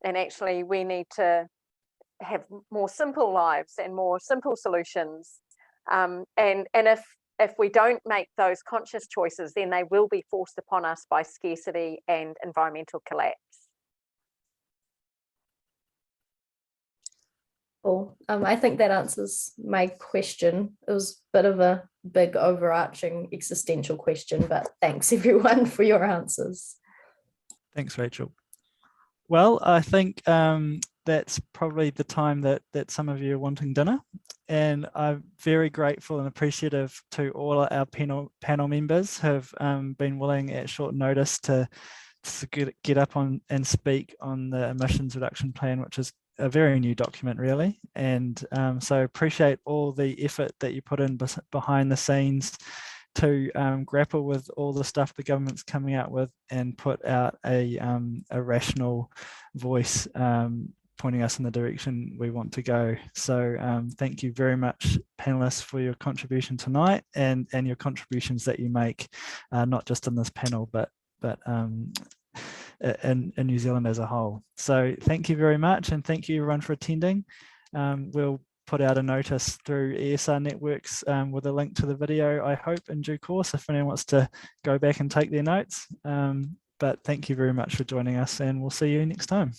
And actually we need to have more simple lives and more simple solutions. And if we don't make those conscious choices, then they will be forced upon us by scarcity and environmental collapse. Cool. I think that answers my question. It was a bit of a big overarching existential question, but thanks everyone for your answers. Thanks, Rachel. Well, I think that's probably the time that some of you are wanting dinner, and I'm very grateful and appreciative to all our panel members who have been willing at short notice to get up on and speak on the emissions reduction plan, which is a very new document really, and so appreciate all the effort that you put in behind the scenes to grapple with all the stuff the government's coming out with and put out a rational voice pointing us in the direction we want to go. So thank you very much, panelists, for your contribution tonight and your contributions that you make, not just in this panel, but in New Zealand as a whole. So thank you very much, and thank you everyone for attending. We'll put out a notice through ESR Networks with a link to the video, I hope, in due course, if anyone wants to go back and take their notes. But thank you very much for joining us, and we'll see you next time.